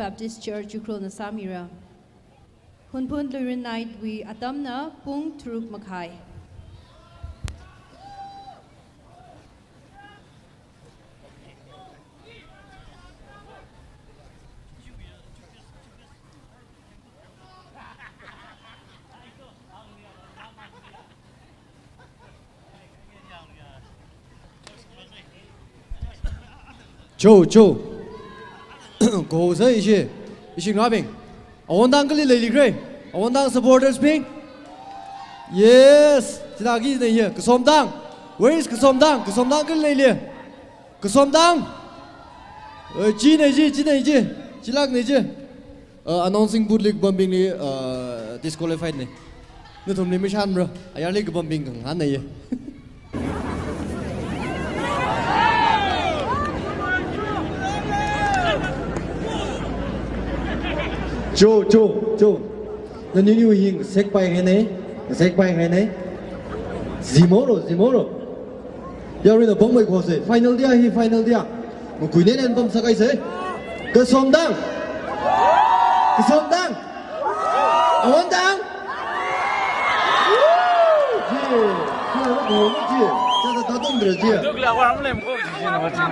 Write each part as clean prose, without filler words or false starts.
Baptist Church Ukhrul na Samira. Hunphun LUIRA night we atamna pung truk makai. Joe, go say ishi ngabing. Awandang kali lady gray. Awandang supporters ping. Yes, tidagi na here. Kasomdang. Where is Kasomdang? Kasomdang kali lady. Kasomdang. Ji na ji. Jilag na ji. Announcing public bombing ni disqualified ni. Nutum ni mission bro. Ayar lig bombing kang han na ye. Joe. Nên như hình xếp bay hay này. Zimoro. Giờ rồi nó bóng mấy quả rồi. Final dia. Một quý nên bóng sao cái gì? Cái xóm đăng. Ổn đăng. Chắc là tao được chứ. Được là qua làm không gì nó chứ.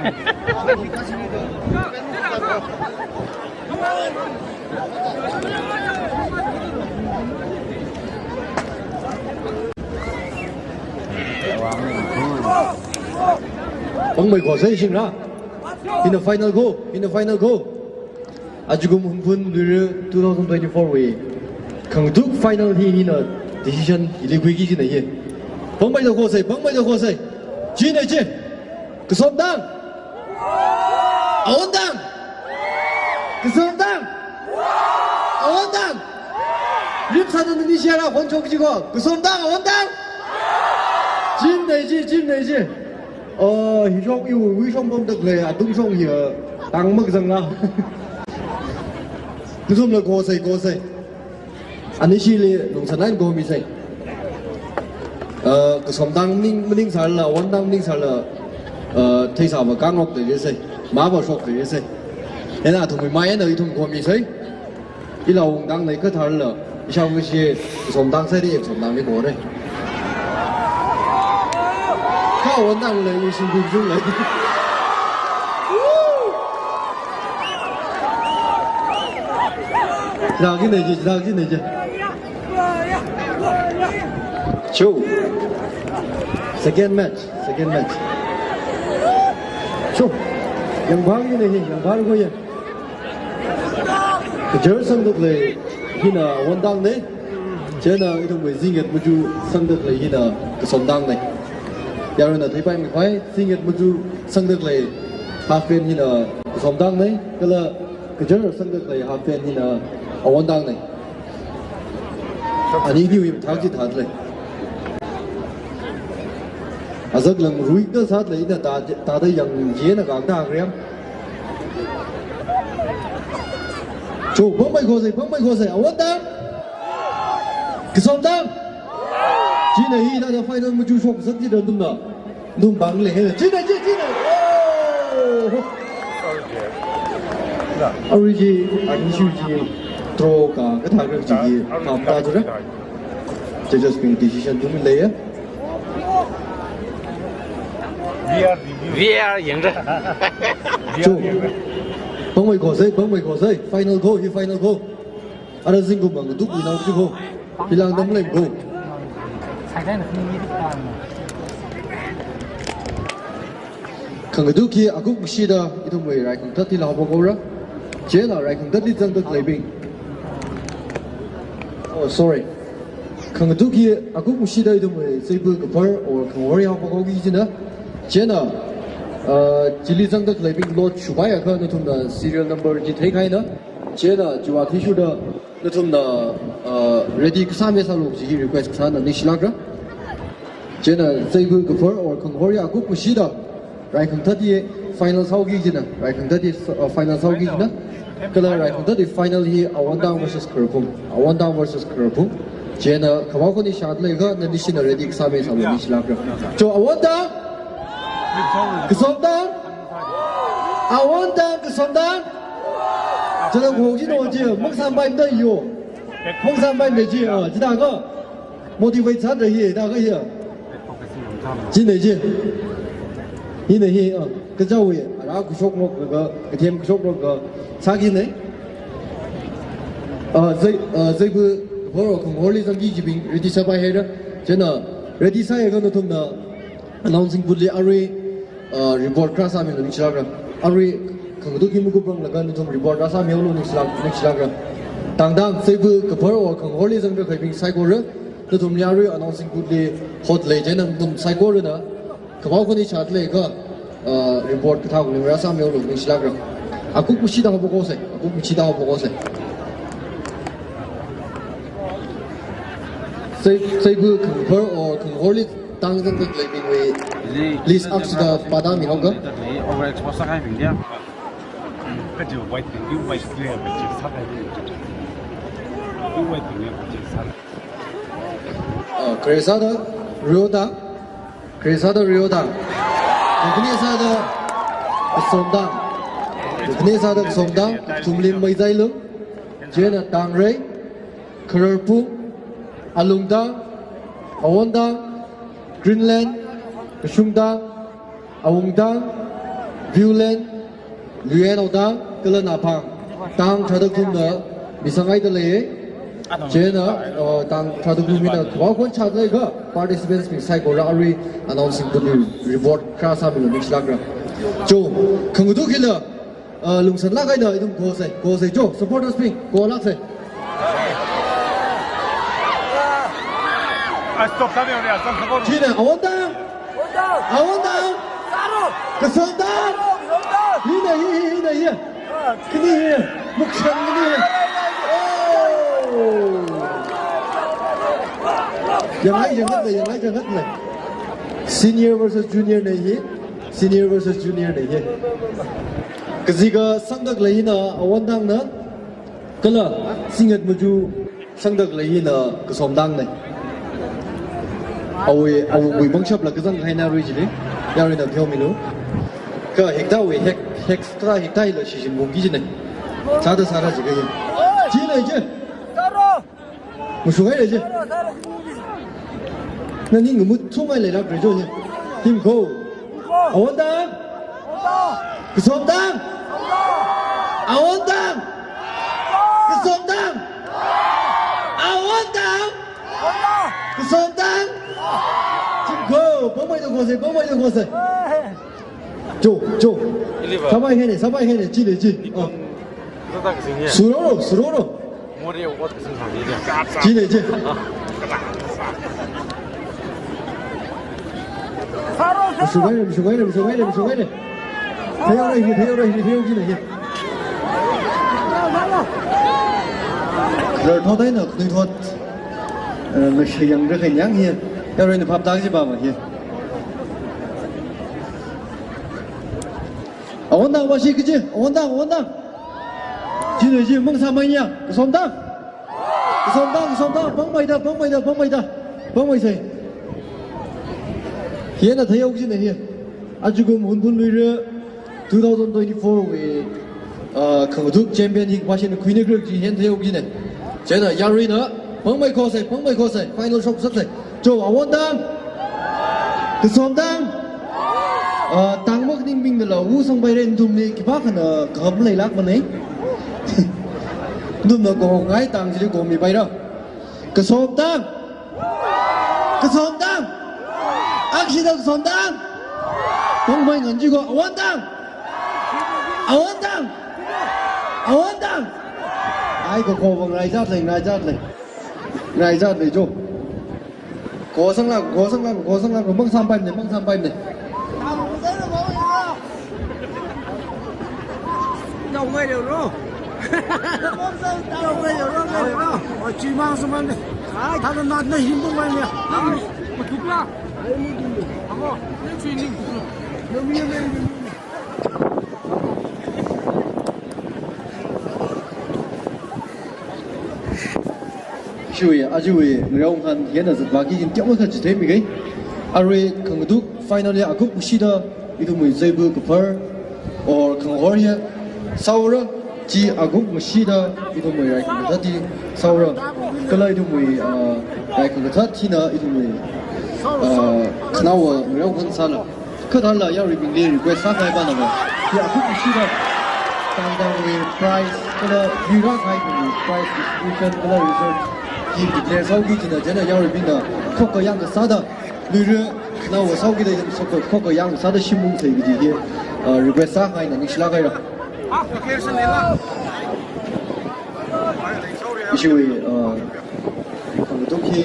Bóng mấy quả giấy xin ra. In the final go. Ajugum Hunphun LUIRA 2024 we. Khang duk final hi in a decision ili quy gì này. Bóng mấy quả giấy. Chi này chi. Cái xóm đăng. Ổn đăng. Cái xóm đăng. Ổn đăng. Rip 사는 Indonesia 권총 지고. 그 xóm đăng ổn đăng. Chim này chi. Hi trong yêu quý trong bông đượcเลยtung trong here tăng mức rằng là cứ zoom là cô say anh ấy chỉ là nông sản anh cô mi say cái xóm tăng ninh sản là 원당 ninh sản là thay sao mà căng ngọc để say má vào sọc để say thế là thùng mười mai anh ấy thùng cô mi say đi lâu tăng này cứ thằng là sau cái gì xóm tăng say đi xóm tăng đi cô đây靠我那人也辛苦出来。让进来去。球。Second match.球。yang baru ko yan. Jer sang đượcเลยhina wandang này. Jer na itong may zingat mo ju sang đượcเลยhina kasomdang này. Giờ rồi là thấy bay mình khoái sinh nhật một chú sang được lại half fan như là xóm đăng đấy, cái là cái chỗ rồi sang được lại half fan như là ở quán đăng này, anh ấy nhiều tháo chỉ thật này, rất là rủi đó sát lấy là ta thấy rằng dễ là càng đa cái em, chú bấm bay cô rồi ở quán đăng, cái xóm đăng. Chỉ này ta đã phải nói một chút sốc rất đơn đúng không? Đúng bằng lệ là chỉ này. Origi anh suy gì throw cả cái thằng được gì làm ta rồi đấy. Just being decision chúng mình lấy á. VR diễn ra. Chú, bóng mày cổ dây, final go. Ada zing cùng bằng túc bị nào chứ không? Bilang đâm lên go. Khanuithot kia aku mesti dah itu mui rai Khanuithot di lau bogor lah, je lah rai Khanuithot di zang tak lebih. Oh sorry, Khanuithot kia aku mesti dah itu mui seibu kepar or Khanuithot yang bogor gigi na, je na jili zang tak lebih lot supaya kan itu na serial number jitai kai na, je na jua tisu dah itu na ready kesama selalu jigi request kesana ni silak lah. Je na seibu kepar or Khanuithot yang aku mesti dah rai Khanuithot di final sau ghi gì nè, rai Khanuithot di final sau ghi nè, cái là rai Khanuithot di final hi Awandang versus Khanuithot, je na kawal ko ni shot lay ga na ni sin ready exam sa ni sila ka. So Awandang, Kasomdang, 这个空气多久？梦三百的有，梦三百的去哦，这大个 motivate 的去，大个去，进来去，进来去啊，个教会，然后shop咯个天shop咯个啥进来？这个我空火力上几级兵 ready 上班黑的，真的 ready 上一个那通的 announcing 不离阿瑞report 卡上面的你知道个，阿瑞。可都听不过帮那个那种 report 那上面有录那些个，当这部个朋友可能里整个开屏赛过人，那种亚瑞 announcing 不的 hot 来着能种赛过人呢，可包括你查的那个report 他可能那上面有录那些个，啊，不知道不过谁，不知道不过谁，这部可能朋友可能里当这个开屏为 list up 是个八大米好个。cái điều quay tiền cái quay tiền phải chịu sát này cái quay tiền phải chịu sát 그래서 리오다 그래서 리오다 그네서 somdang 그네서 somdang tumlim mai dai lung jena tangrei krerpu alungda awonda greenland shungda awungda viewland LUIRA 그런 아팡 땅 차득군의 미상아이들의 제나 땅 차득군이나 과권 차득의 participants 사이고라 아리 announcing the reward 크라사밀로 믹스라그라 조 긍도 길러 룽선 라가이나 이동 고세 조 supporters ping 고락세 아 스톱 다음에 우리 아samkhangorok 지네 아원당 그 선당 هنا كنيه مكشن كنيهยังไง senior versus junior नहीं senior versus junior नहीं किसी का संगत लही ना अवंदांग ना कला सिंगत मजू संगत लही ना कसोमदांग नहीं अवे बंशप लग जंग है ना रुचि यार ना क्यों मिलो 그 헥다웨 헥스트라 헥다이로 시신 몸기지네 자도 사라지 그게 지네 이제 따로 뭐 수가이래 이제 나니 너무 총알래라 그러죠 힘고 아원당 그 som당 아원당 그 som당 아원당 그 som당 힘고 bombay도 고세 조 사바이 해네 지네 수로로 머리에 옷 같은 상황이야 지네 수고이네 배우라 지네 rồi thôi đấy là Khanuithot là sử dụng rất hình dáng hiền theo rồi pháp tăng chứ bà mà hiền 원당 와시 그지 원당 지네지 멍사망이야 som당 뻥마이다 얘는 더 여기네 히 아주 그 Hunphun LUIRA 2024 왜 강두 챔피언 와시는 퀸의 그렇지 현대 여기네 제가 야리나 뻥마이 코세 파이널 쇼 섰세 저 원당 그 som당 tăng mức ninh minh là u song bay lên thùng đi cái bác là cầm lấy lắc vào đấy đùm là cổ gái tăng chỉ cổ mì bay đâu cái sôm tăng ác sĩ đâu sôm tăng không bay ngẩn chỉ có 원 tăng ai có cổ bằng này ra này chú cổ sang lạc của măng sam bay này đâu ngay đều đó đâu ngay đều đó chỉ mang số mang này thằng nó nát nó hiếm không mang nè mà thục la nó chuyện gì nó miếng Shui ajui ngreong han hiena zat wagi jin tiam ka chite mi gai are khang du finally akuk ushida idu mui zaibu ka par or khang horia saura chỉ aguk machida itu mui rai kan tadi saura kalau itu mui rai kan tadi tina itu mui kenawa mereka pun salah kedalah yang lebih ni request sampai mana ba ya aguk machida tentang mui price kalau yuran kai mui price distribution kalau research di declare sauki tina jadi yang lebih na kok yang sada LUIRA那我sauki的kok yang sada shimu sai bi di request sampai na ni silakai lah Isui kang tu ki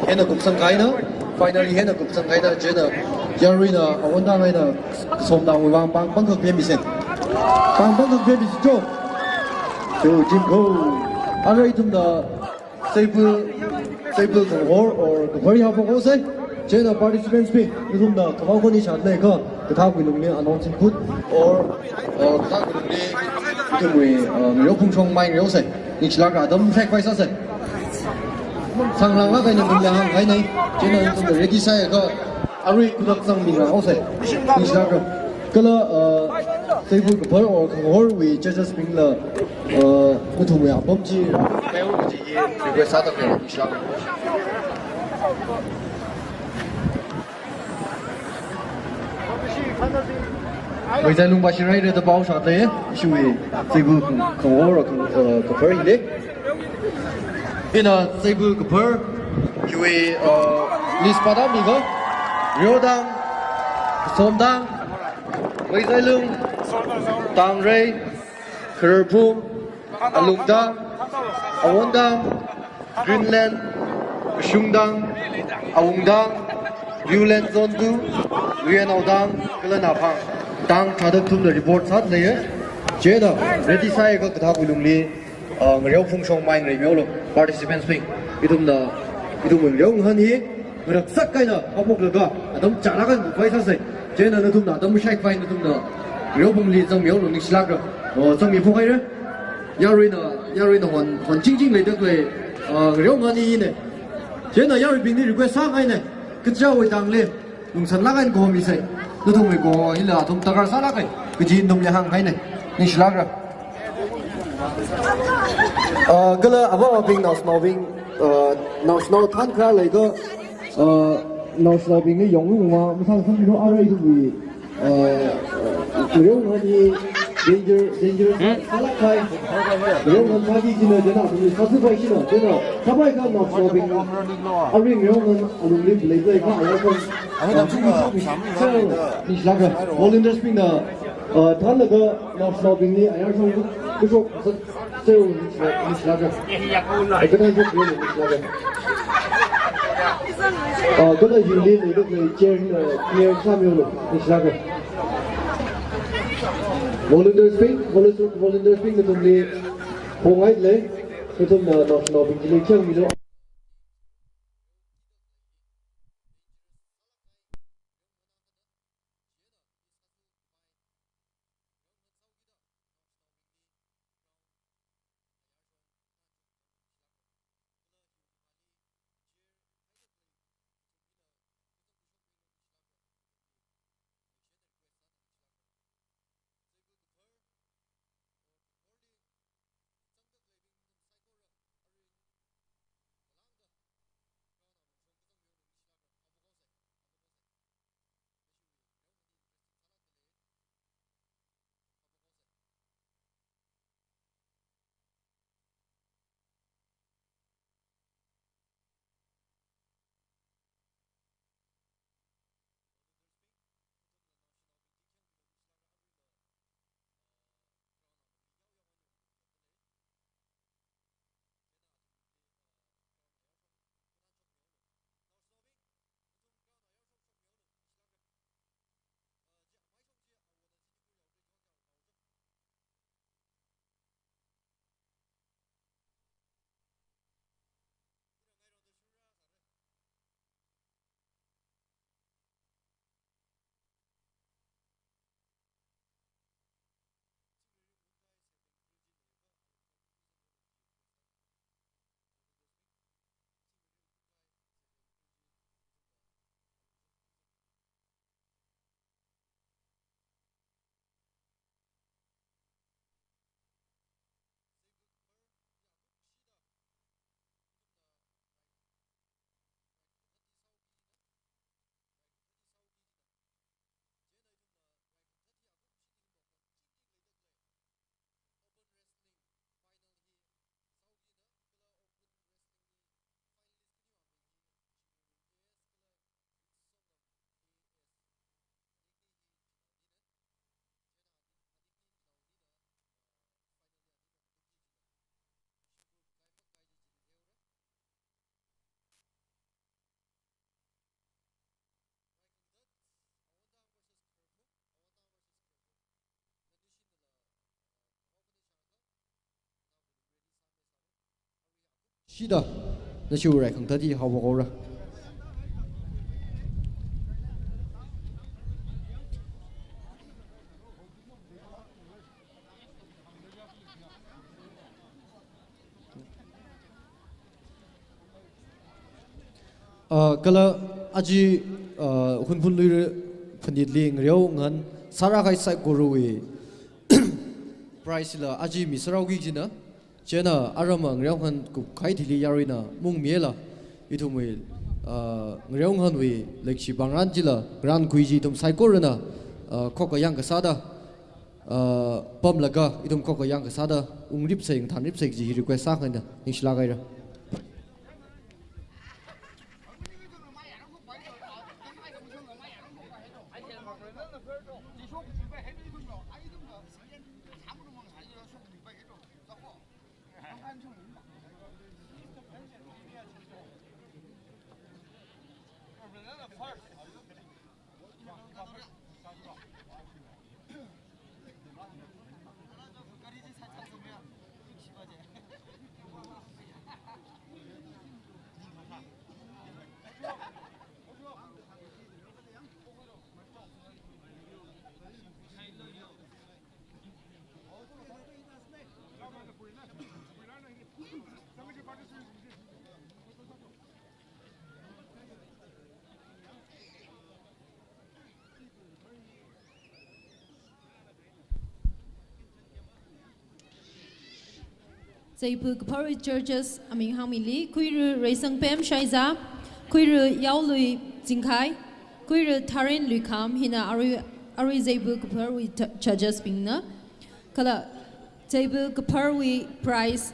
hena kup sangkai na finally hena kup sangkai na jena yari na awanda ngai na som dang wang bang bang kok bemi sen bang kok bemi jo jim ko ara itum da seibu kang or very hapo ko sai jena participants bi itum da kamau ko ni chat le ka ta ku lung ne announcing put or ta ku lung ne cái mùi người phun sông mai người sậy, nhưng chỉ là cả đâm phép quay sao sậy, sang làng lá cái này mình làm cái này, cho nên chúng ta ready sai cái, ari cũng được sang mình làm sậy, nhưng chỉ là cái là xây dựng cái phần ở không hổ vì just mình là cái thùng mì bấm chi, cái gì cái sao được cái chỉ là bây giờ lúc bác sĩ nói được bao nhiêu thế? Chú ý, xây dựng không có rồi cái phần gì đấy? Bây giờ xây dựng cái phần, chú ý list bắt đầu mình có, rượu đắng, sôm đắng, bây giờ lưng, tang ray, Hunphun, alung đắng, awon đắng, Greenland, VASHUM đắng, awung đắng, violent zone 2, Luyen đắng, cái là nào phang. Tang thada thum the report sát lấy chế đó ready sai cái thao cùng li Ngareo phung song mai người miêu lo participants ping itum mình liong hơn hi người được sắc cái nào học một được cả đâm trả lại cái quay sao vậy chế nó thum đó đâm sai quay nó thum đó Ngareo phung li trong miêu lo nix lag rồi trong miêu phung hay đấy yari nó hoàn chính lấy đượcเลยNgareo hơn hi này chế nó yari bình đi request sang cái này cứ trao về tang lên nung san lag anh có mi sai nó thùng mình có ý là thùng tagar sát cái gì nông nhà hàng cái này nên xí ra cái là abo ping nào snow than khá lấy cái nào snow ping cái giống luôn mà sang sang nó ở đây thì nếu mà đi danger sát cái nếu mà phát đi thì nó thế nào thì phát sinh phải chứ nào thế nào các bạn cái nào snow ping ở đây nếu mà dùng lên lấy cái cái không đi ra cái volunteer ping là thằng là cái nào snow ping này ai không cái số sale đi ra cái cái này cũng đi ra cái cái này dùng lên để cái chair là nhiều sao nhiều luôn đi ra cái volunteer ping cái tụi đi không ai lấy cái tụi nào snow ping chỉ lấy chơi gì đó 是的，那就来看他的好不好了。Kalau aji Hunphun LUIRA PHANIT Ngareo ngan sarakai sai korui price la aji misrau gi jina chena arama Ngareo ngan ku khai thili yarina mung miela itumui Ngareo ngan we lekshi bangran jila grand kuiji tum sai korana khoka yang kasada pam laga itum khoka yang kasada ungrip seng thanrip seng ji request sa khanda inshallah gaira Zaipu Kapari Churches, Aming Hamili, Kuiru Raisang Pem Shaiza, Kuiru Yaului Zinkai, Kuiru Tarin Lukam, Hina Ari Zaipu Kapari Churches Bingna, Kala Zaipu Kapari price,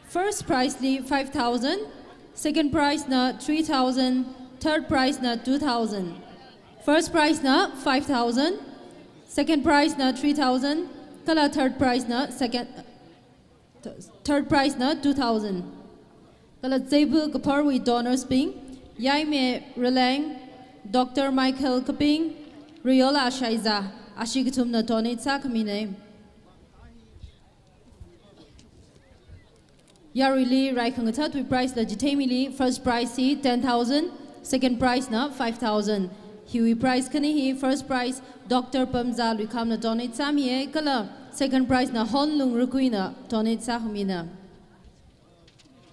first price li 5,000, second price na 3,000, third price na 2,000. First price na 5,000, second price na 3,000, Kala third price na third prize na 2,000. Kala Zaibu Kaparwi donors being RALENG, Dr. Michael KAPING, Riola Shaiza, Ashigatum na donate sa kamine. Yarili Raikangatat we price legitimately, first prize 10,000, second prize na 5,000. HKCRF prize kanihi, first prize Dr. Pamza Lukam na donate sa miye, kala second prize na Honlung Rukuina, donate sa humina.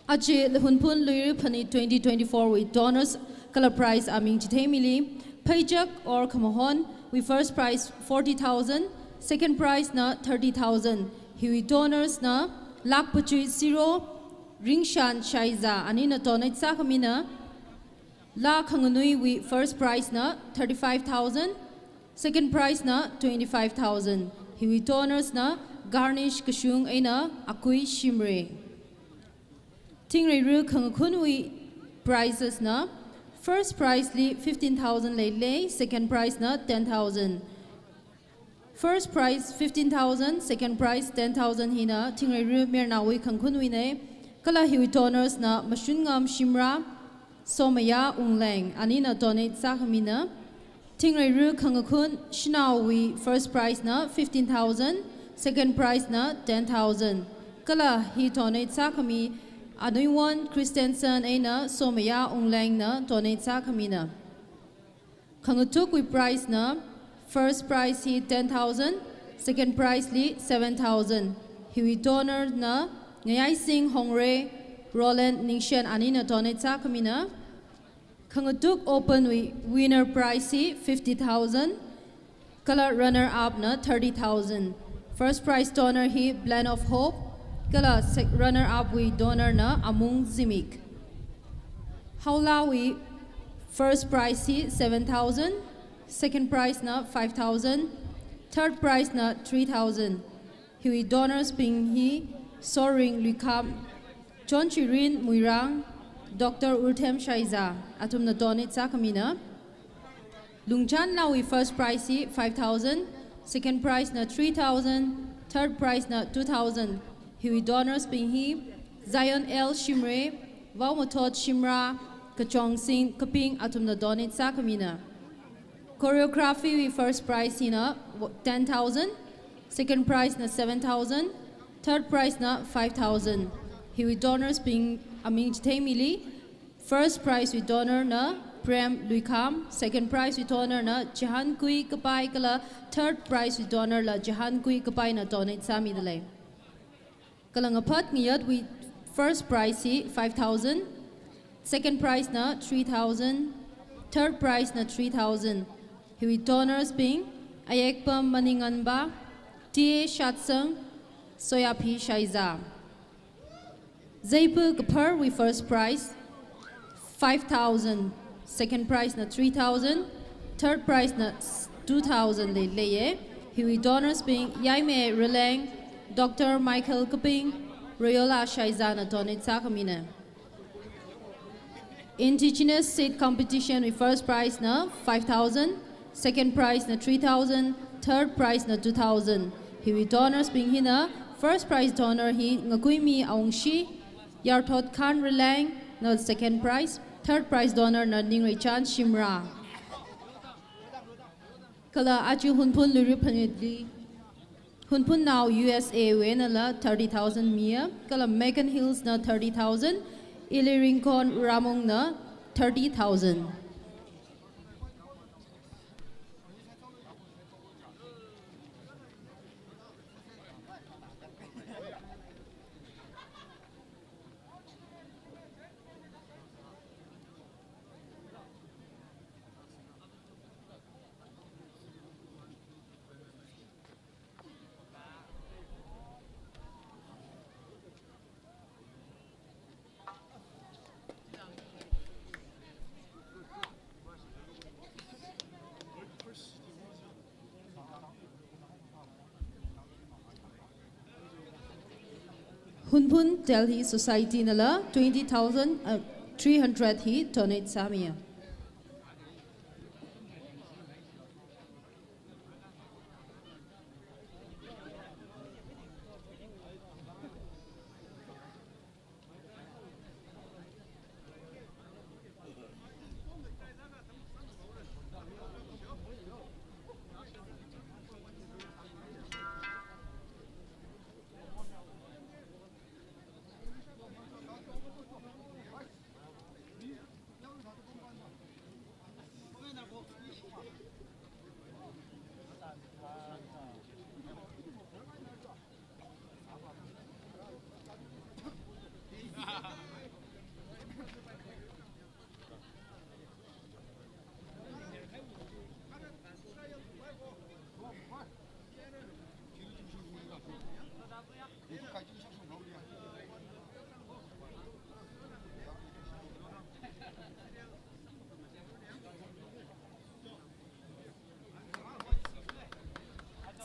Achi Hunphun LUIRA PHANIT 2024 with donors color prize aming jitemili, payjak or kamahon, we first prize 40,000, second prize na 30,000. HKCRF donors na lakpachi 0, ringshan shaiza, anina donate sa humina. La Kanganui we first prize na 35,000, second prize na 25,000. HKCRF donors na garnish kashung aina akui SHIMRAY. THEMREISHANG Kangakunui prizes na first prize li 15,000 lei, second prize na 10,000. First prize 15,000, second prize 10,000 hina THEMREISHANG Mirnawi Kangakunui ne kala HKCRF donors na mashungam shimra somaya ungleng anina donate sa kamina. THEMREISHANG Kangakun Shinawi first prize na 15,000, second prize na 10,000. Kala he donate sa kami Anuiwan Christensen aina somaya ungleng na donate sa kami na. Kangutuk we prize na first prize he 10,000, second prize li 7,000. HKCRF donor na Ngayaising Hongre Roland Ningshan anina donate sa kami na. Kangutuk open we winner prize 50,000, kala runner up na 30,000. First prize donor he Blend of Hope, kala runner up we donor na Amung Zimik. Haula we first prize he 7,000, second prize na 5,000, third prize na 3,000. HKCRF donors being he Soring Lukam, John Chirin Muirang, Dr. Urtem Shaiza, atum na donate sa kamina. Lungchan na we first prize 5,000, second prize na 3,000, third prize na 2,000. HKCRF donors being he Zion L. SHIMRAY, Vaumatot Shimra, Kachong Sing Kaping atum na donate sa kamina. Choreography we first prize na 10,000, second prize na 7,000, third prize na 5,000. He with donors being Aming Jtemili. First prize with donor na Prem Luikam. Second prize with donor na Jahan Kui Kapai Kala. Third prize with donor la Jahan Kui Kapai na donate Sami Dale. Kalangapat ngiyat with first prize he 5,000. Second prize na 3,000. Third prize na 3,000. He with donors being Ayekpa Maninganba, T.A. Shatsang, Soyapi Shaiza. Zaipu Gapur with first prize 5,000. Second prize na 3,000. Third prize na 2,000 leye. He with donors being Yaime RALENG, Dr. Michael KAPING, Royola Shaiza na donate Sakamina. Indigenous seed competition with first prize na 5,000, second prize na 3,000, third prize na 2,000. He with donors being hina, first prize donor he Ngakuimi Aungshi, Yarthot Khan RALENG na second prize, third prize donor na Ningrechan SHIMRAY. Kala Achu Hunphun Luri Panitli. Hunphun now USA wenala 30,000 mia. Kala Megan Hills na 30,000. Ili Rincon Ramong na 30,000. Hunphun Delhi Society nala 20,300 he donate Samia.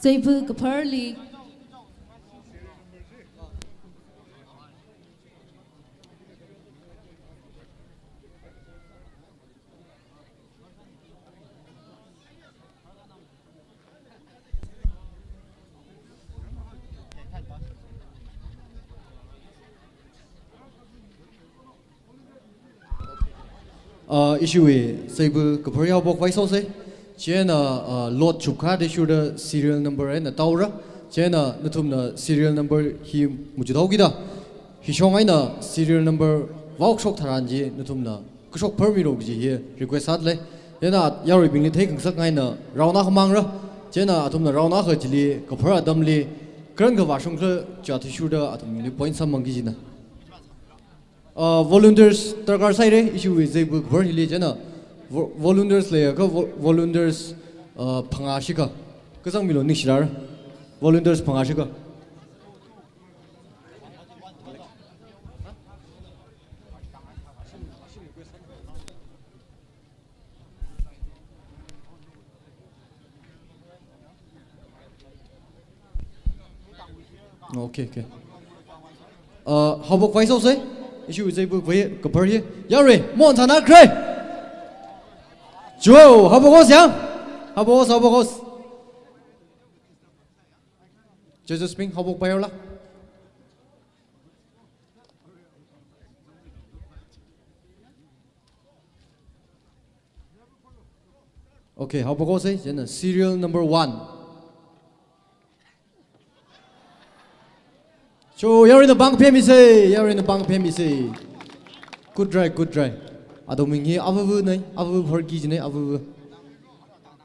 Zaipu Kaparli. Issue Zaipu Kapari Haokaphok Vice House. Chena lot chukha de shuda serial number and a taura. Chena natumna serial number he mujudogida. He shongaina serial number Vauxhok Taranji natumna. Kushok Permirogji here request hadley. Yena Yari being taken Sakaina, Rauna Hamangra. Chena atumna Rauna Hajili, Kapara Dumli, Kranka Vashung Jatishuda at point some mangizina. Volunteers Tarkar Side issue with the book very Jena. Volunteers layer, volunteers Pangashika. Kasang Milo Nishar. Volunteers Pangashika. Okay. Haokaphok Vice House? Issue with the book very compare here. Yari, Montana Cray! Joe, Haokaphok. Jesus Spring, Haokaphok Payola. Okay, Haokaphok then serial number 1. So you're in the bank pay me say, you're in the bank pay me say. Good try, good try. Adoming here, avu nay, avu horgi jine, avu.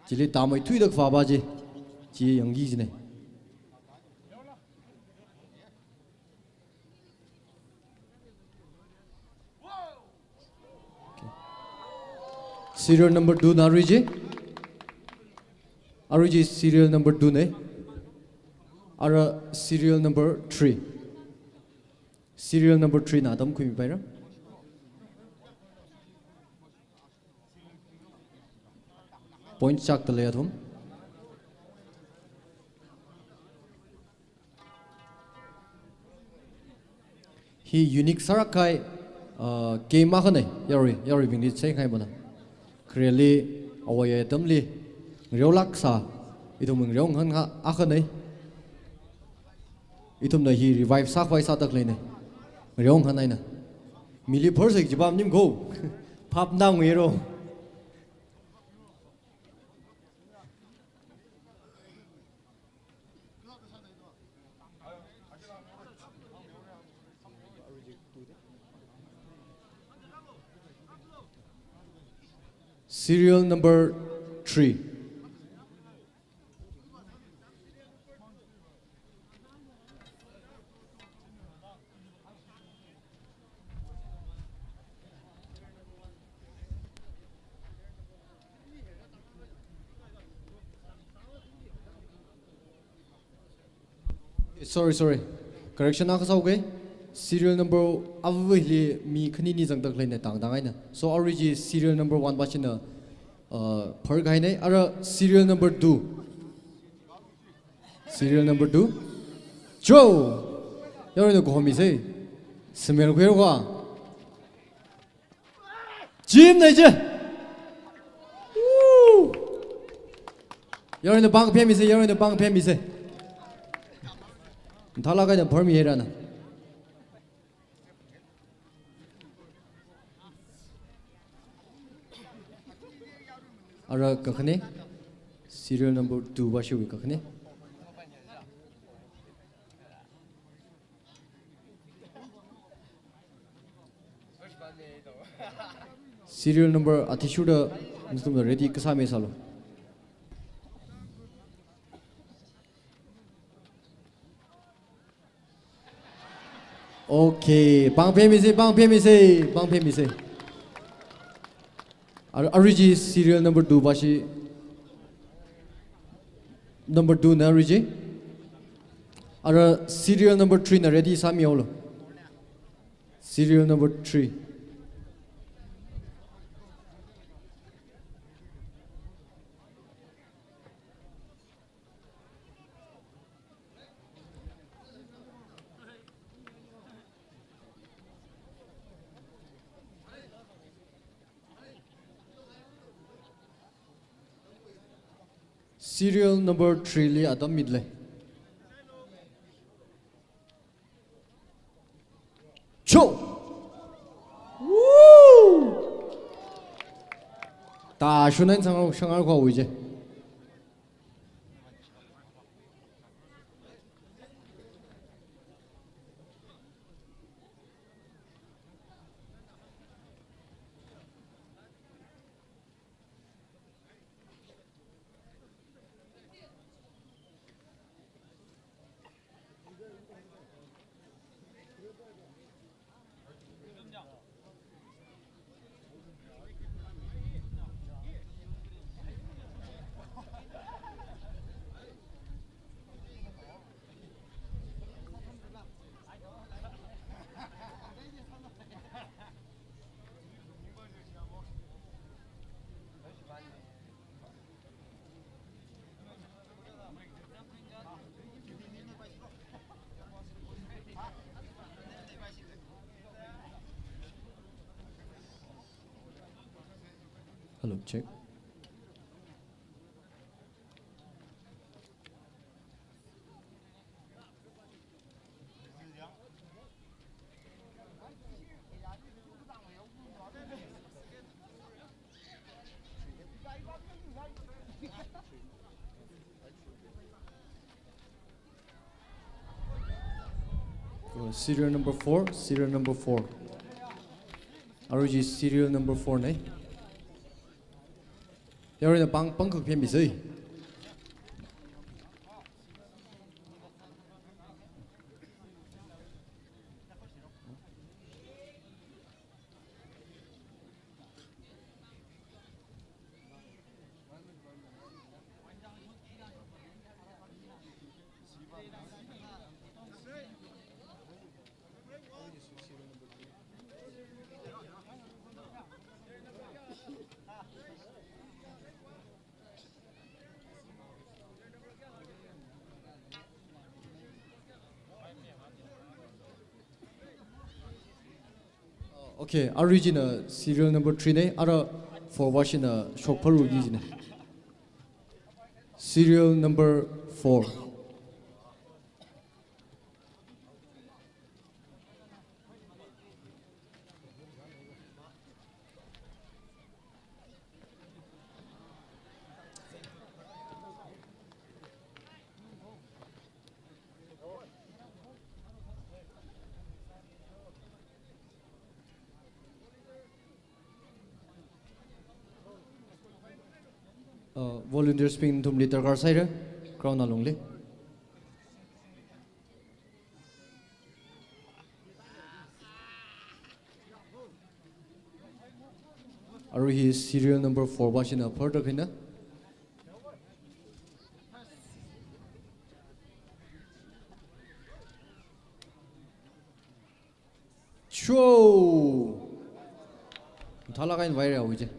Jili tamay tui dak fabaje, ji yangi jine. Serial number 2 na Ariji. Ariji serial number 2 ne. Ara serial number 3. Serial number 3 na adam kui paira. Point chak tale athum. He unique sarakai game mahane yari bing dit say kai bana. Clearly away damli Ngareo itum Ngareo han akhane. Itum na he revive sakwai sadak ne. Ngareo hanai na. Mili persik jibam nim go. Pap na ngero. Serial number 3. Sorry. Correction na kasaw serial number avli mi khani ni jang tak leine tang dangai na. So origi serial number 1 bachina per gai ne ara serial number 2. Serial number 2. Joe. Yaro no ko mi se. Smell ko ga. Jim na je. Yaro no bang phe mi se, yaro no bang phe mi se. Thalaga na permi hera na. Ara kakhne serial number 2 bashu kakhne. Serial number atishuda mustum ready kasame salo. Okay, bang pay me say. Ariji serial number 2 bashi. Number 2 na Ariji. Ara serial number 3 na ready sami holo. Serial number 3. Serial number 3 li adam midle. Cho. Woo! Ta shunan sangar ko uje. Hello, check. Serial number 4, serial number 4. ROG serial number 4 này. Giờ là băng cực phiên bị gì? Okay, original serial number 3 này, other for watching a shop for origin. Serial number 4. Volunteer spin thum liter car side crown along le. Are his serial number 4 watching a part of hina? Show Talaga in viral with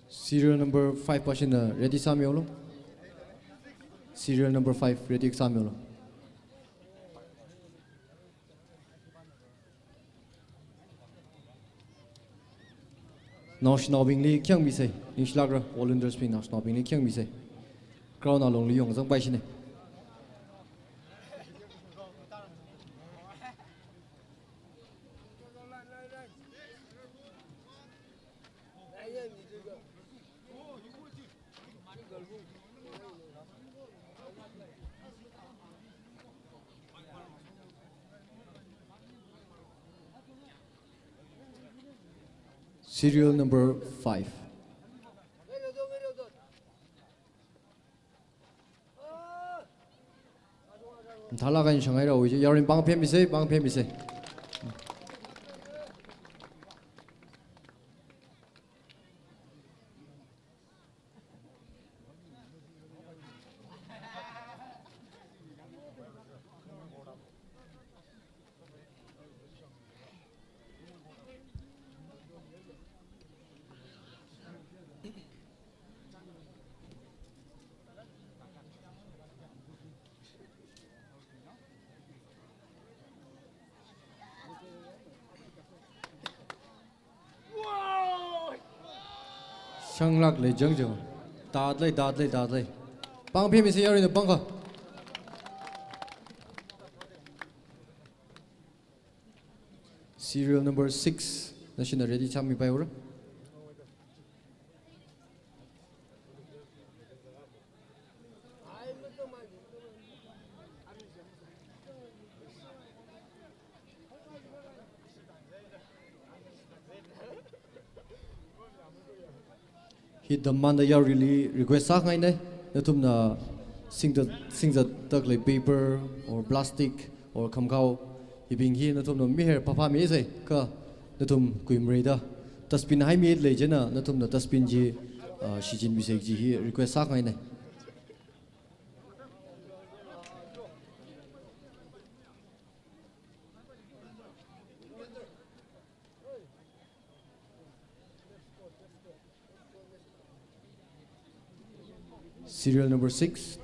serial number 5 passion ready Samuel. Serial number 5 ready Samuel. National Bingli kyang bi say Nishlagra volunteer spin national Bingli kyang bi say crown along li yong zang bai shin. Serial number 5. Thalagan Shanghai ra oi yarin bang phem bi se. Shanglak le jang jang. Dadley. Bang phem bi se yarin bang ka. Serial number 6. National ready chami pai ora. He demand ya really request sa ngai ne natum na sing the ZAKLEI paper or plastic or khamkau ibing hi natum no mi her papa mi se ka natum kuimrei da dustbin hai mi le jena natum na dustbin ji shijin bi se ji hi request sa ngai ne. Serial number 6.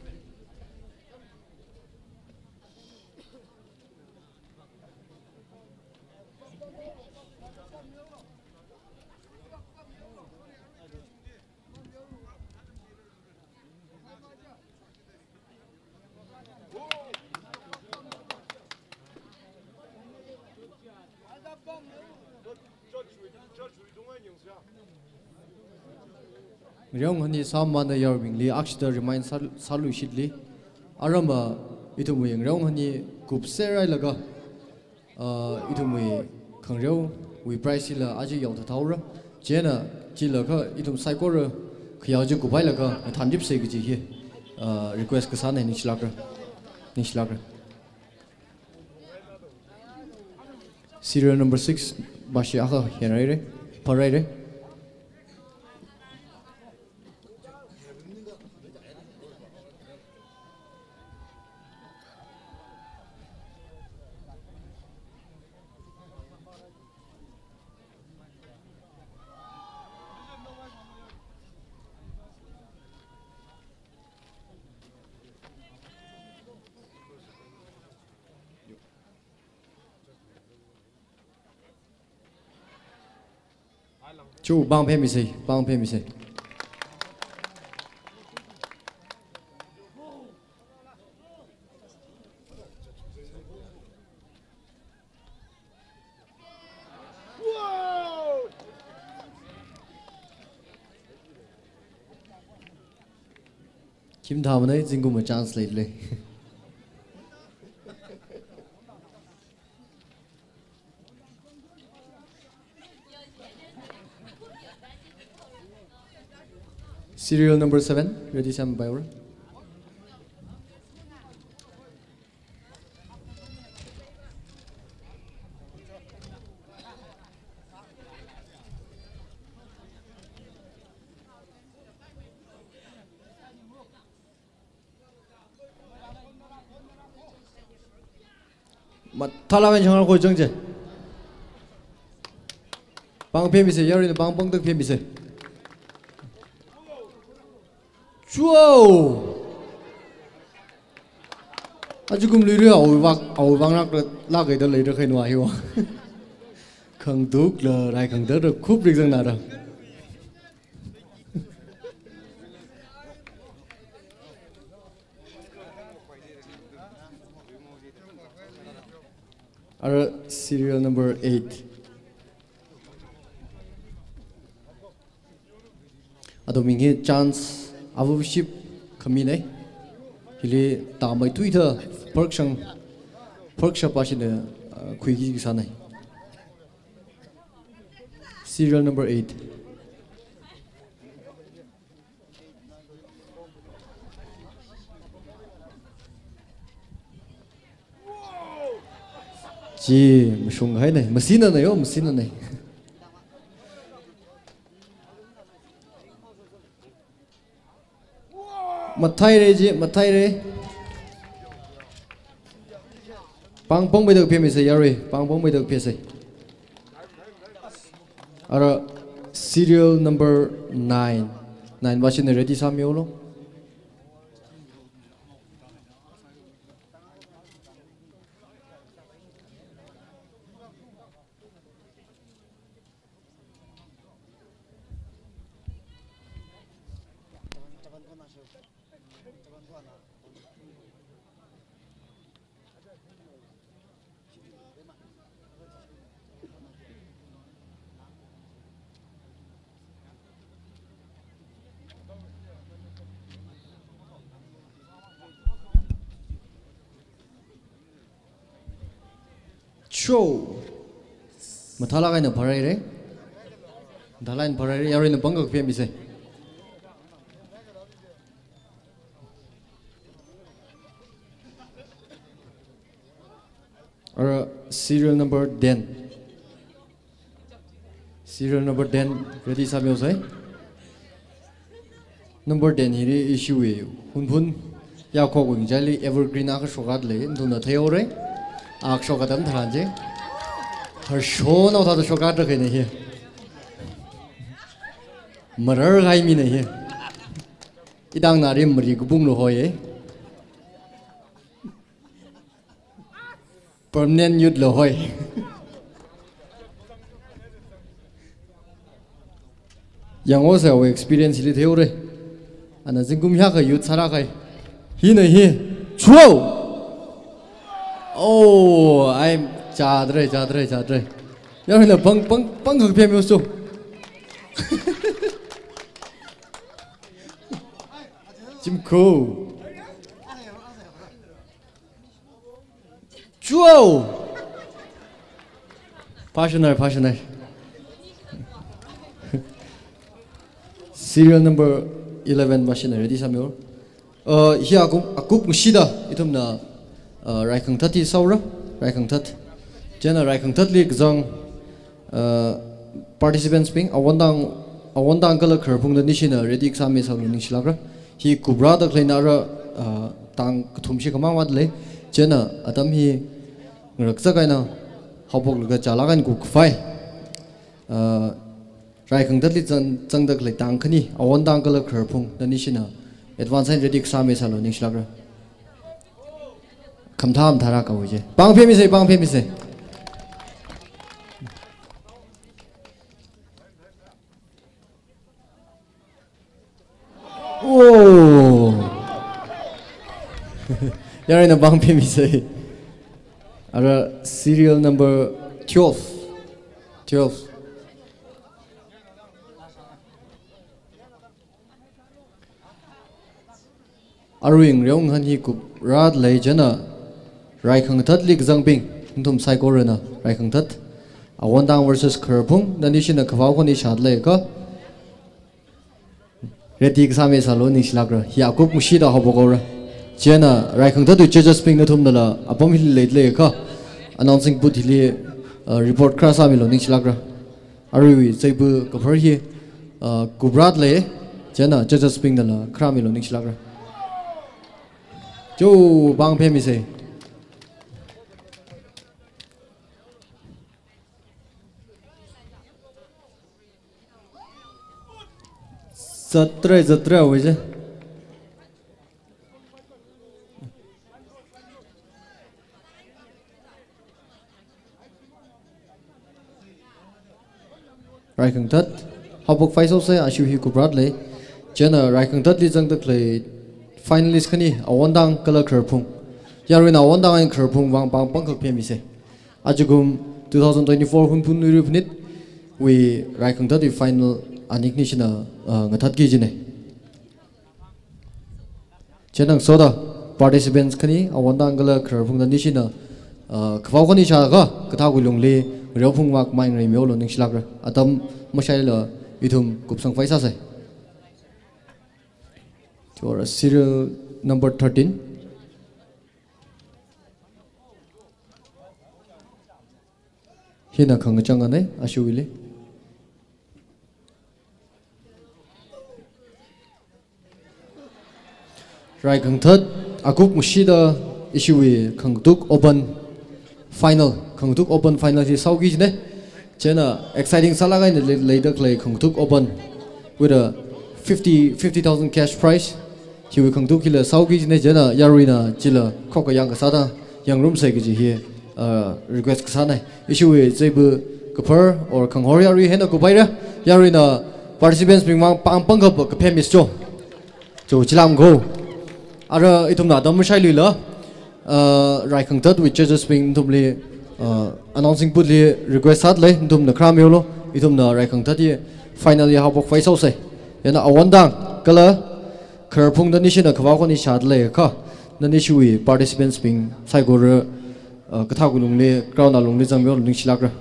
Ngareo hani samana yarmingli akshita remind salu shitli aramba itumui ngareo hani kupserai laga itumui kangreo we price la aji yaw thawra jena jila kha itum saikor khyaji kubai laga thandip se gi ji request ka sana nishlakra serial number 6 bashi akha henare paraire Chu bang phe mi sei. Kim tham này chính cũng chance lấy. Serial number 7, ready Sam Bayor. Mà thala bên trong ngồi chung chứ. Bang phê mi se, yari bang bang tức phê mi se. Wow! Aja kum LUIRA awang nak itu LUIRA kain wahyu. Khang duk le, rai khang der khub rik jang nara. Our serial number 8. Ado minghe chance. Avu ship kami nei hili tamai Twitter perkshap asine khuigi ki sanai serial number 8 ji mshung hai nei machine nei Mathai re pang pong bây giờ phê mình sẽ yari pang pong bây giờ phê sẽ ara serial number 9 ba xin ready sa miêu lo show mathala kai na bharai re dhalain bharai re yari na bangak phe mi se or serial number 10 ready sa meu sai number 10 hi issue e Hunphun ya kho wing jali evergreen a ka shogat le nduna theore ak shogatam thranje har show na tha shogat rakhe ne hi marar gai mi ne hi idang na rim mari gubung lo hoye permanent youth lo hoy yang o sa experience li theore ana jingum hya ka youth sara kai hi ne hi chuo oh I'm chadre yaw na pang khak phe mi so Jim Cool. Joe. Passionate. Serial number 11 machine ready Samuel. Here akuk mshida itumna raikang thati saura raikang that. Jena raikang that lik zang participants ping awandang kala kharpung da nishina ready exam is halu nishlagra. Hi kubra da kleinara tang thumshi kama wadle jena atam hi ngraksa kaina hopok luga chalagan ku fai raikang that lik zang da klei tang khani awandang kala kharpung da nishina advance and ready exam is halu nishlagra. Kamtham thara ka hoje bang phemi se oh yare na bang phemi se ara serial number 12 aruing reong han hi kup rad lei jana raikang that lik zangbing ntum psychorana raikang that awandang versus kharpung danishina khawau khoni shadle ka ready exam is alone nishlagra ya kup mushida hobogora jena raikang that judges ping na thumdala apom hil leitle ka announcing put hili report krasa milo nishlagra arui zeibu cover hi kubrad le jena judges ping dala kramilo nishlagra jo bang phemi se zatra hoje raikang that habok faisal se ashu hi kubrat le jena raikang that li jang tak le finalist khani awandang kala kharphung yarina awandang ang kharphung wang bang pangkhak phemi se ajugum 2024 hunphun nurupnit we raikang that final anik nishina ngathat gi jine chenang soda participants khani awandang kala kharphung da nishina khawau khani cha ga katha gulung le reophung wak mai ngai meo lo ning slagra atam mashai la ithum kupsang paisa sai to serial number 13 hina khang changa ne ashuwile right khang third akuk mushida issuwe khangtuk open final hi saugi ne chena exciting salaga in later clay khangtuk open with a 50,000 cash prize he will khangtuk kila saugi ne jena yarina chila khok yang ka sada yang room sai gi hi request ka sana issuwe zebu kapar or khanghoria ri hena ko baira yarina participants bring mang pang pang ka phemis cho chilam go ara itumna dam shai lila right khang third which just being tumli announcing putli request hat le tum na kram yolo itumna right khang third finally habok faisau sai yana awandang kala kharphung da nishina khawau khoni shat le kha na nishui participants being saigor katha gulung le crown alung le jamyo ning silakra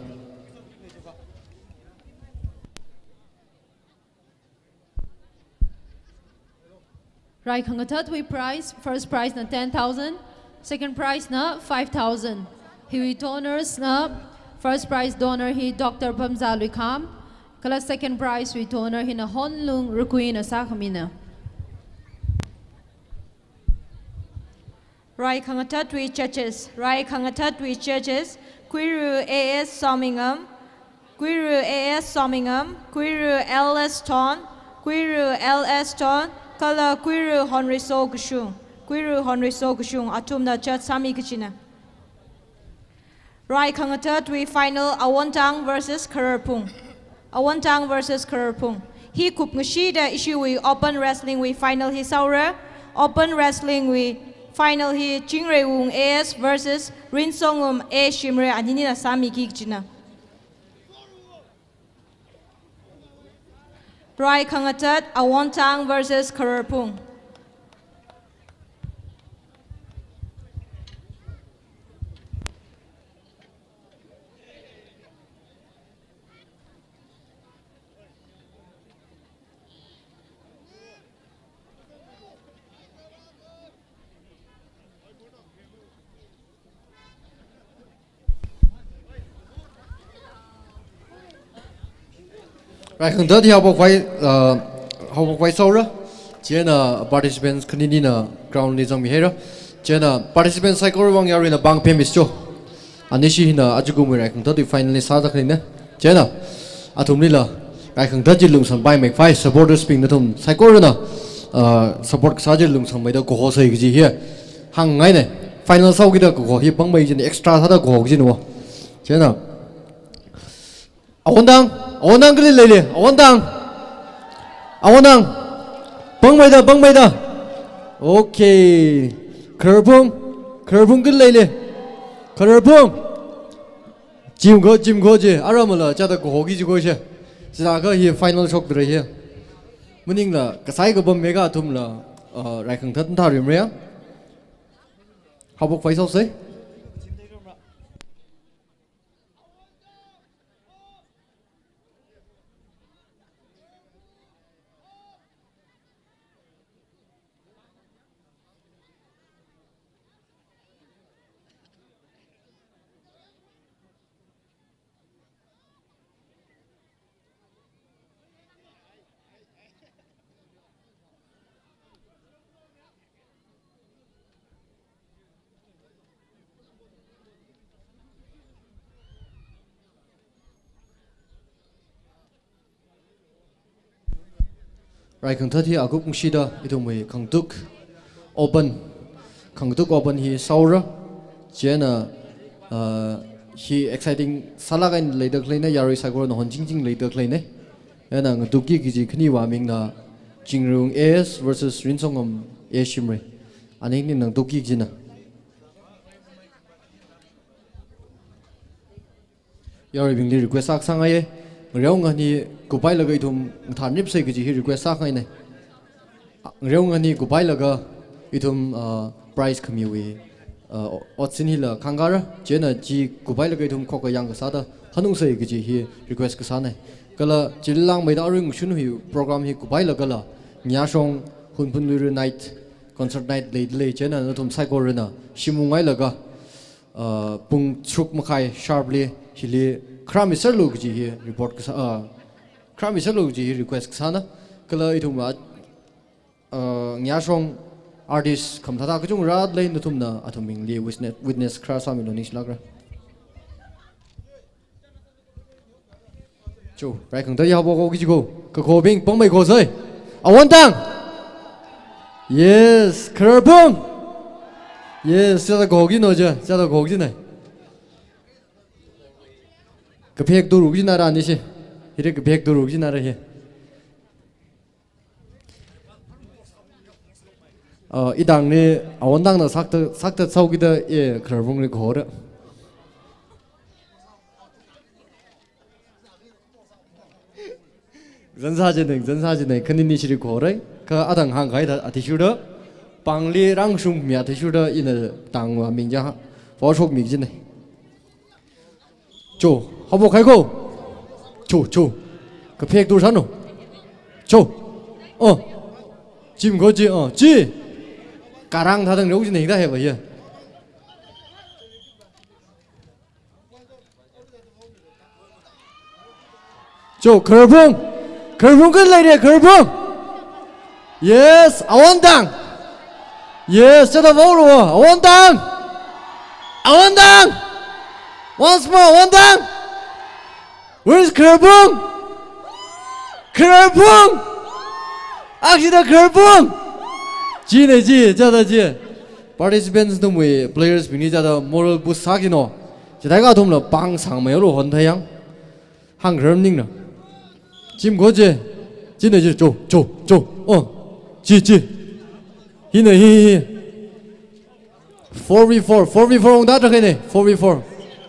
Right, Khanuithot we prize first prize na 10,000, second prize na 5,000. He donors na first prize donor he Dr. Pamzalwi Kam. Kala second prize we donor he na Honlung Rukuin Asakhamina. Right, Khanuithot we churches. Right, Khanuithot we churches. Quiru AS Sommingham, Quiru AS Sommingham, Quiru LS Ton, Quiru LS Ton. Kala Quiru Honriso Gushung Atumna Church Sami Kichina. Right, Khanuithot we final Awantang versus Kharpung. He kup ngashida issue we open wrestling we final he saura. Open wrestling we final he Chingre Wung AS versus Rinsongum A SHIMRAY Anina Sami Kichina. Right, Khanuithot Awantang versus Kharpung. Right, khẩn thất thì học quay sâu đó. Chỉ là participants khẩn đi na ground đi trong mi hết đó. Chỉ là participants sai có vòng yari na bang pem bisto. Anh ấy chỉ là ajugu mi right khẩn thất thì finally sao ra khẩn nè. Chỉ là thùng đi là right khẩn thất chỉ lùng sang bay make five supporters ping na thùng sai có rồi na support sao chỉ lùng sang mấy đó cổ hồ sấy cái gì here. Hàng ngày này final sau cái đó cổ hồ hiệp băng mấy cái extra thắt đó cổ hồ cái gì nữa. Chỉ là Awandang cái này lấy Awandang băng bay đó ok Khanuithot cái lấy Khanuithot chim go chứ à mà là cha ta có cái gì coi chứ giờ cái hier final shot rồi here mình là cái sai cái bom mega thùng là lại khẩn thất thao điểm rồi học bốc phải sao đấy. Right, khẩn thất thì ở cũng xí đó, itu mới Khanuithot open hi sau đó, chỉ là hi exciting, sala cái lấy được lấy này, yari sai có nó hòn chính lấy được lấy này, nên là Khanuithot cái gì khi hòa mình là Jingrung AS versus Rinsongam AS SHIMRAY, anh ấy nên Khanuithot cái gì nè, yari mình request sang ai Ngareo ngani kupai laga itum thanip sei kiji request sa khai này Ngareo ngani kupai laga itum prize KHAYUI otsin hi la khangara chena ji kupai laga itum khoka yang ka sa da hanung sei kiji hi request ka sa này kala chilang mai da ring shunu hi program hi kupai laga la NGASHAN Hunphun LUIRA night concert night le chena na tum sai ko rena shimungai laga pung chuk makai sharply hili Krami serlu kiji hi report kasa Krami serlu kiji hi request kasa na kala itum ma NGASHAN artist kam thata kachung rad lei nutum na atum ming li witness kra sami lo nis lagra chu rai khang ta ya bo ko kiji ko ka ko bing pong mai ko sai awantang yes Khanuithot yes cha da ko gi no ja cha da ko gi này cái phép đồ rục gì nào anh đi chứ, cái phép đồ rục gì nào đây? Ít đằng này, ông đằng nó sắc thật sau khi đó, Khanuithot này khó đó. Dân sa trên này, khăn đi chỉ khó đấy. Cái ở đằng hàng cái đó, thì chú đó, bằng li răng sung miệt thì chú đó, in là đằng mà mình ra, phó sốc mình trên này. Chú học bộ khai cô chú cái phép đồ sẵn rồi chú chim có chị chị cả răng thà thằng nấu gì này ta hiểu vậy chú Khanuithot cái này đây Khanuithot yes awandang yes cho tao vô rồi awandang once more, one down. Where's Khanuithot? Actually, the Khanuithot. Ji này ji, cha da ji. Participants tum we players bini cha da moral boost sa ki no. Chỉ đại ca tum là bang sang mấy lô hòn thái yang. Hang rơm ning nè. Chim có ji. Ji này ji, chu. Ji. Hi này hi. 4v4 ông đã ra cái này. 4v4.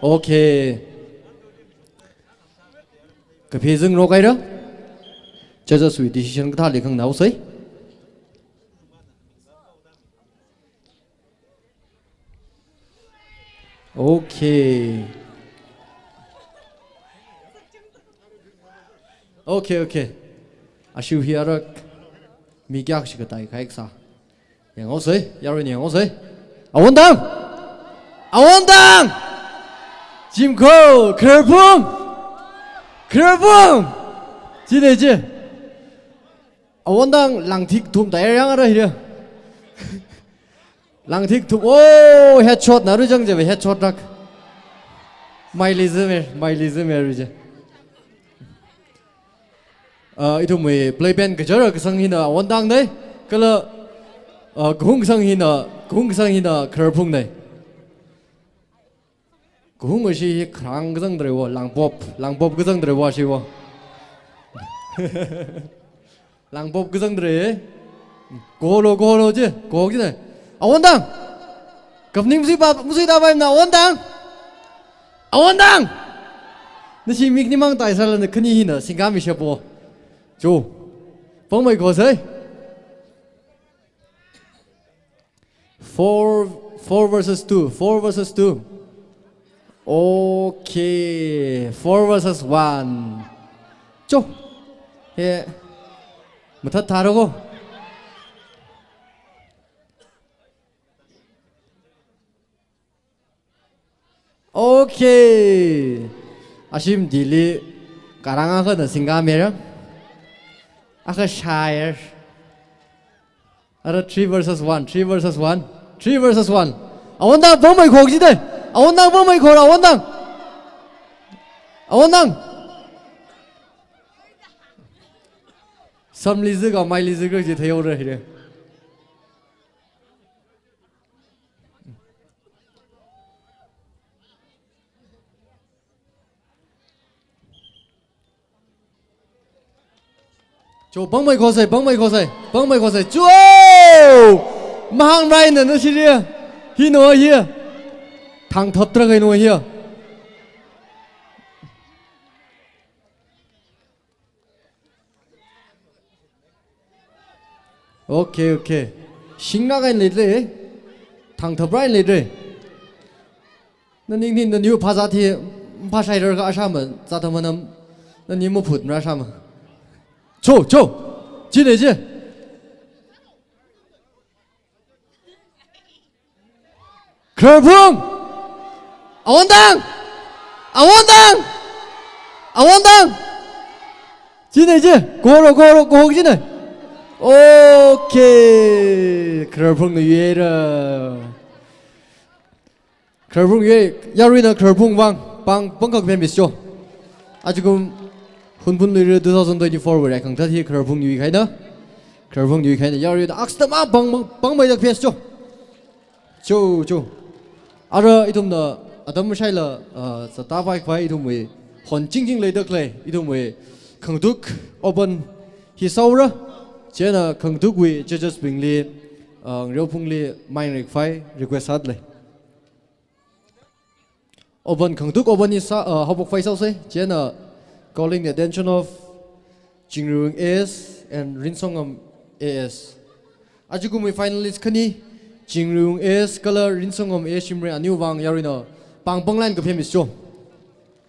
Ok. Cái phía dưng rồi cái đó. Cho ra suy decision cái thà liền không nào sấy. Ok. Ashu hiarak mi gyak shi cái tay khai sa. Yang ngô sấy, yaro ni ngô sấy. Awandang. Jim Ko, Khanuithot. 지내지? 원당 랑틱 둠 다양하라 이래. 랑틱 둠, 오, 헤드shot 나르정제 왜 헤드shot 락. 마일리즈메 이제. 이도 뭐 플레이밴 그저러 그 성희나 원당네. 그러 공성희나 그럴풍네. 공것이 그랑 그성들이고 랑법 그성들이 와시고. 랑법 그성들이 고로지 고기네. 원당 갑님 무슨 답입나 원당 원당 너시 미니망 다이살은 큰이히나 생각이 셔보 조 뻥마이 거세 4 versus 2 오케이 4 versus 1 조 예 뭐다 다르고 오케이 아심 딜리 까랑아거든 생각하면 아까 샤이어 아라 3 versus 1 아원당 범의 고기들 아원당 범의 고라 아원당 섬리즈가 마일리즈가 이제 대요를 해래 저 뻥마이 거세 쭈 망 라인은 너 시리야 히 노 히야 당 덮들어가 노 히야 오케이 싱나가 있는데 당 덮라인 레드 너 닝닝 너 뉴 파자티 파샤이러가 아샤면 자더면 너 니모 풋나 아샤면 조 지내지 그럴풍 아원당 지내지 고로 지내 오케이 그럴풍 위에라 그럴풍 위에 야루이나 그럴풍 방 뻥각 뱀비쇼 아직은 Hunphun LUIRA 2024 vừa khẳng thất hi Khurphung Yui khai nữa Khurphung Yui khai nữa yari axta ma bang mai dak pes chu ara itum da adam shaila sa ta vai khwai itum we hon jing le dak le itum we khangduk open hi saura chena khangduk we judges bingli Ngareo phungli mai rek phai request hat le open khangduk open hi sa hobok phai sau se chena calling the attention of Jingrung AS and Rinsongam AS. Ajugumi finalists kani Jingrung AS kala Rinsongam AS SHIMRAY aniu wang yarina pangpanglan ka phemis cho.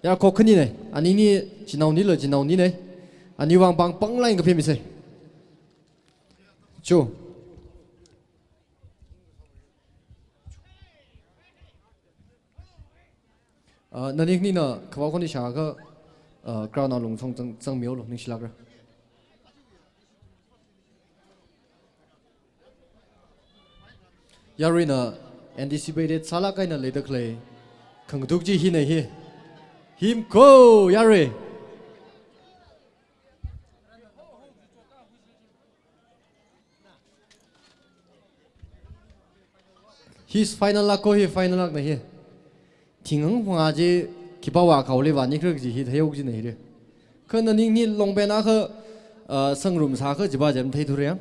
Ya ko kani ne ani ni jinau ni ne aniu wang pangpanglan ka phemis se. Cho. Nanik ni na khwa khoni sha ka crown nào lùng xong sang miếu rồi, nên chỉ là cái Yarina anticipated sala cái nào lấy được lấy không thuộc gì hi này hi him ko Yari his final luck ko hi final luck này hi thỉnh hứng hoa gì 기바와 가올리와니 그렇지 해오지네 이래. 그는 니 롱베나 그 성룸사 그 집아 좀 대두래요.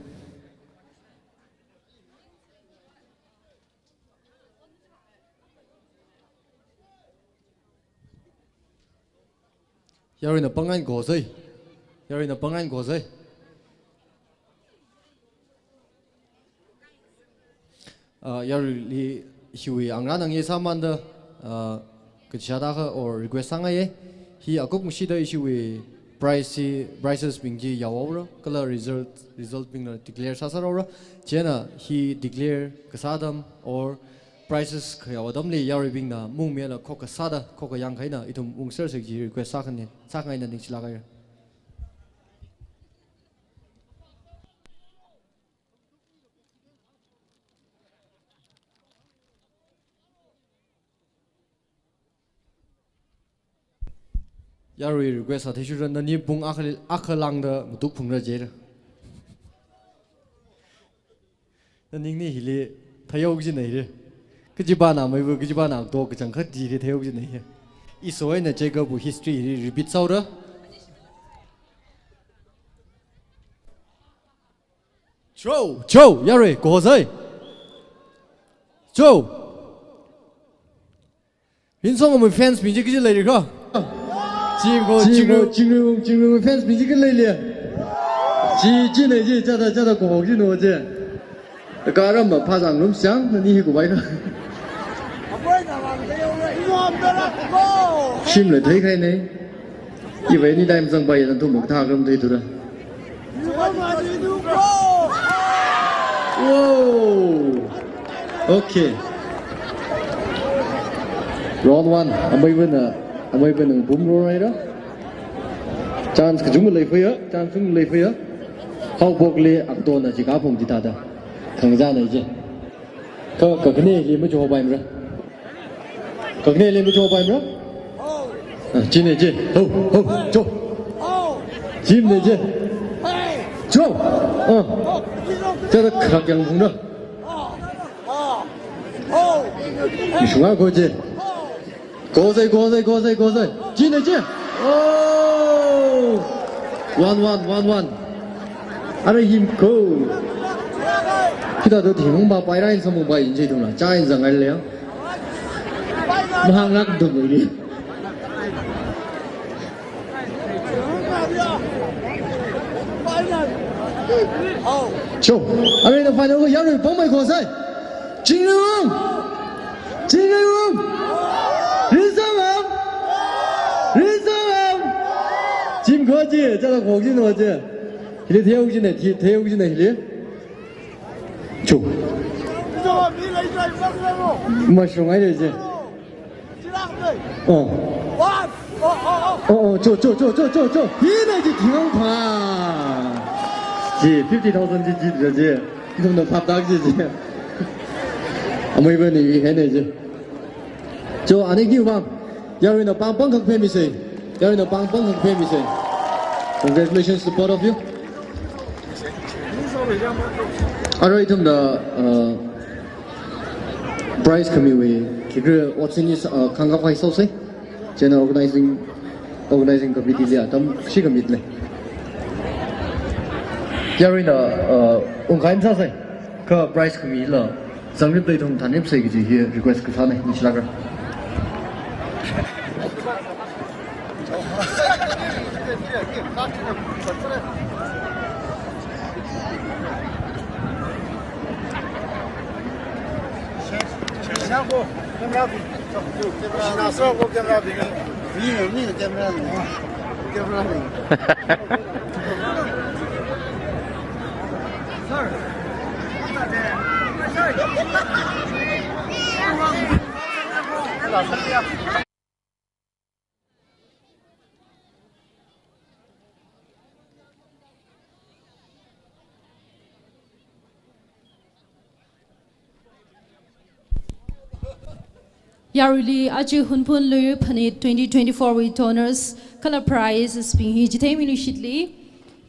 여러분은 뻥한 곳에 여러분이 휴이 안가능이 사만다 그자다가 or request 상하에 히 아국 시대 이슈에 prices 빙지 야오로 그라 result 빙나 declare 사사로로 제나 히 declare 그사담 or prices 그 야오담리 야리 빙나 뭉면나 코카 사다 코카 양카이나 이tum 뭉설색지 request 사칸네 사칸이나 닝실라가요 Yarui request at Hishuran the Nipung Akalang the Mutukpunga Jera. The Ningni Hili Tayogine. Kajibana, my Kajibana, dog and Kati Tayogine. Iso in a Jacob history repeats out. Joe, Yari, go say. Joe. In some of my fans, me just later go. Jingle fans, me just later. Jingle, Jada, go, you know, the Garama Pazang room, Sang, and he go by. Shimray, take her name. If any time somebody and to Moktagam, they do that. Whoa! Okay. Round one. I'm waving a boom rider. Chance Kajumulay for you. Chance to lay for you. How bogly Abdona Jigapum Ditada. Kangzana. Kakane, Limajo Bimra. Kakane, Limajo Bimra. Jin, Joe. Jim, Joe. Just a crack young woman. You should not go there. Go there. Gina. Oh! 1-1. I him go. Kita tu ting ba pai rai samu ba inje tu na. Chai zangai le. Mahangak tu ni. Joe, I mean the final go Yari, bomb my cause. Jingle, Rizam, Jim Koji, Jala Hokin was there. He did Hilly. Joe, mushroom, I did. Oh, Joe. He did it. 50,000 GG, you don't know Pap Dog. I'm even in energy. So, I think you you're in a Pang Pay. Congratulations to both of you. Alright, the prize committee. What's in this Khanuithot Sauce? General organizing committee. She committee. You're in a Sauce. Prize committee. Some play to Tanip say here request Kasha, Nishlaga. Yaruli Aji Hunphun Lui PHANIT 2024 with honors. Color prize is being hijite minishitli.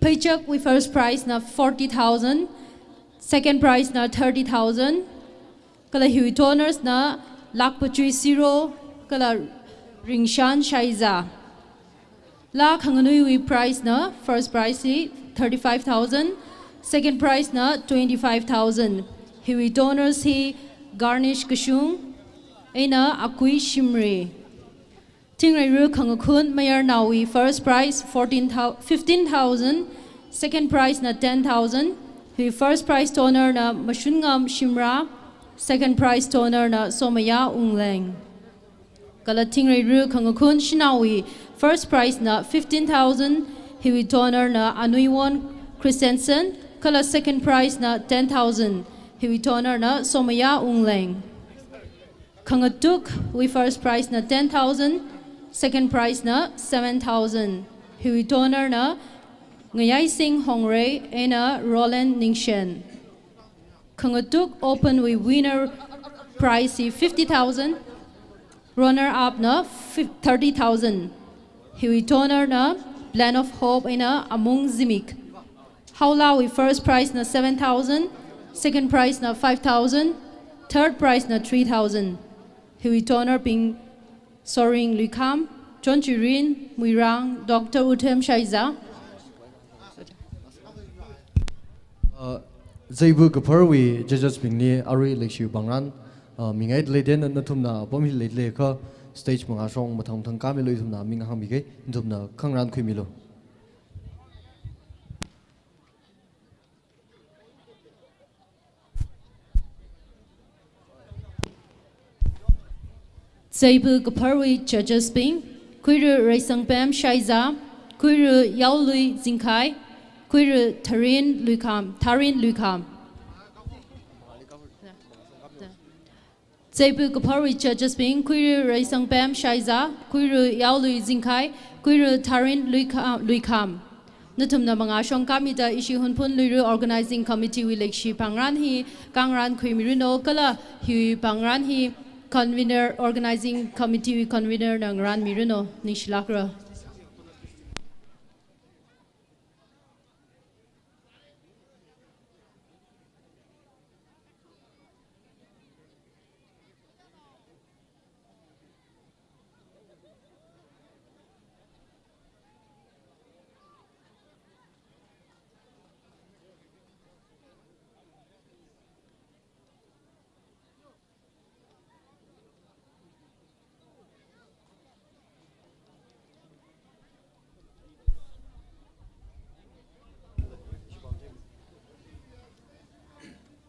Paycheck with first prize na 40,000. Second prize na 30,000. Color with honors na Lakpachui 0. Color Ringshan Shaiza. La KHAYUI prize na first prize 35,000. Second prize na 25,000. With donors he Garnish Kashung. Aina Akui SHIMRAY. THEMREISHANG Khangakun Mayor Nawi first prize 15,000. Second prize na 10,000. Hui first prize donor na Mashungam Shimra. Second prize donor na Somaya Ungleng. Kala THEMREISHANG Khangakun Shinawi first prize na 15,000. Hui donor na Anuiwon Christensen. Kala second prize na 10,000. Hui donor na Somaya Ungleng. Khanuithot we first prize na 10,000, second prize na 7,000. Hui donor na Organising Hokharai and RALENG. Khanuithot open with winner prize 50,000, runner up na 30,000. Hui toner na Blend of Hope ina among Zimik. Haolawi first prize na 7,000, second prize na 5,000, third prize na 3,000. Hui toner ping Soring Lukam, John Chirin, Muirang, Dr. Utem Shaiza. Zaibu Kaparwi, Judges Pingni, Ari Lekshu Bangran, Mingait Leden and Natumna, Bomi Leka, Stage Mangashong, Matam Kamilo, Minghamike, Tumna, Kangran Kimilo. Zaibu Kaparwi, Judges Ping, Kuiru Raisang Pam Shaiza, Kuiru Yaului Zinkai, Kuiru Tarin Lukam. Zaibu Kaparwi Judges Ping, Kuiru Raisang Pam Shaiza, Kuiru Yaului Zinkai, Kuiru Tarin Lukam. Natumna mga shong kamida ishi Hunphun LUIRA Organizing Committee Wilekshi Pangran hi, Kangran Kuimirino Kala, Hui Pangran hi, Convenor Organizing Committee Convenor Nangran Mirino, Nishlakra.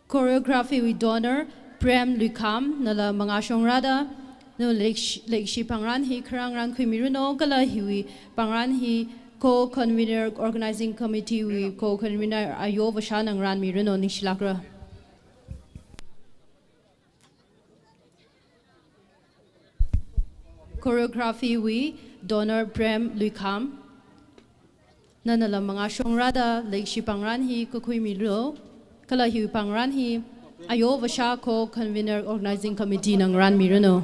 Choreography with donor Prem Lukam nala mga shongrada no lekshi pangran hi krangran kuimiruno kala hiwi pangran hi co-convenor organizing committee wi co-convenor ayo vashan ang ran miruno nishlakra. Choreography wi donor Prem Lukam nanala mga shongrada lekshi pangran hi kuimiruno Kala Hui Pangran hi Ayo Vasha ko Convenor Organizing Committee ng Ran Mirano.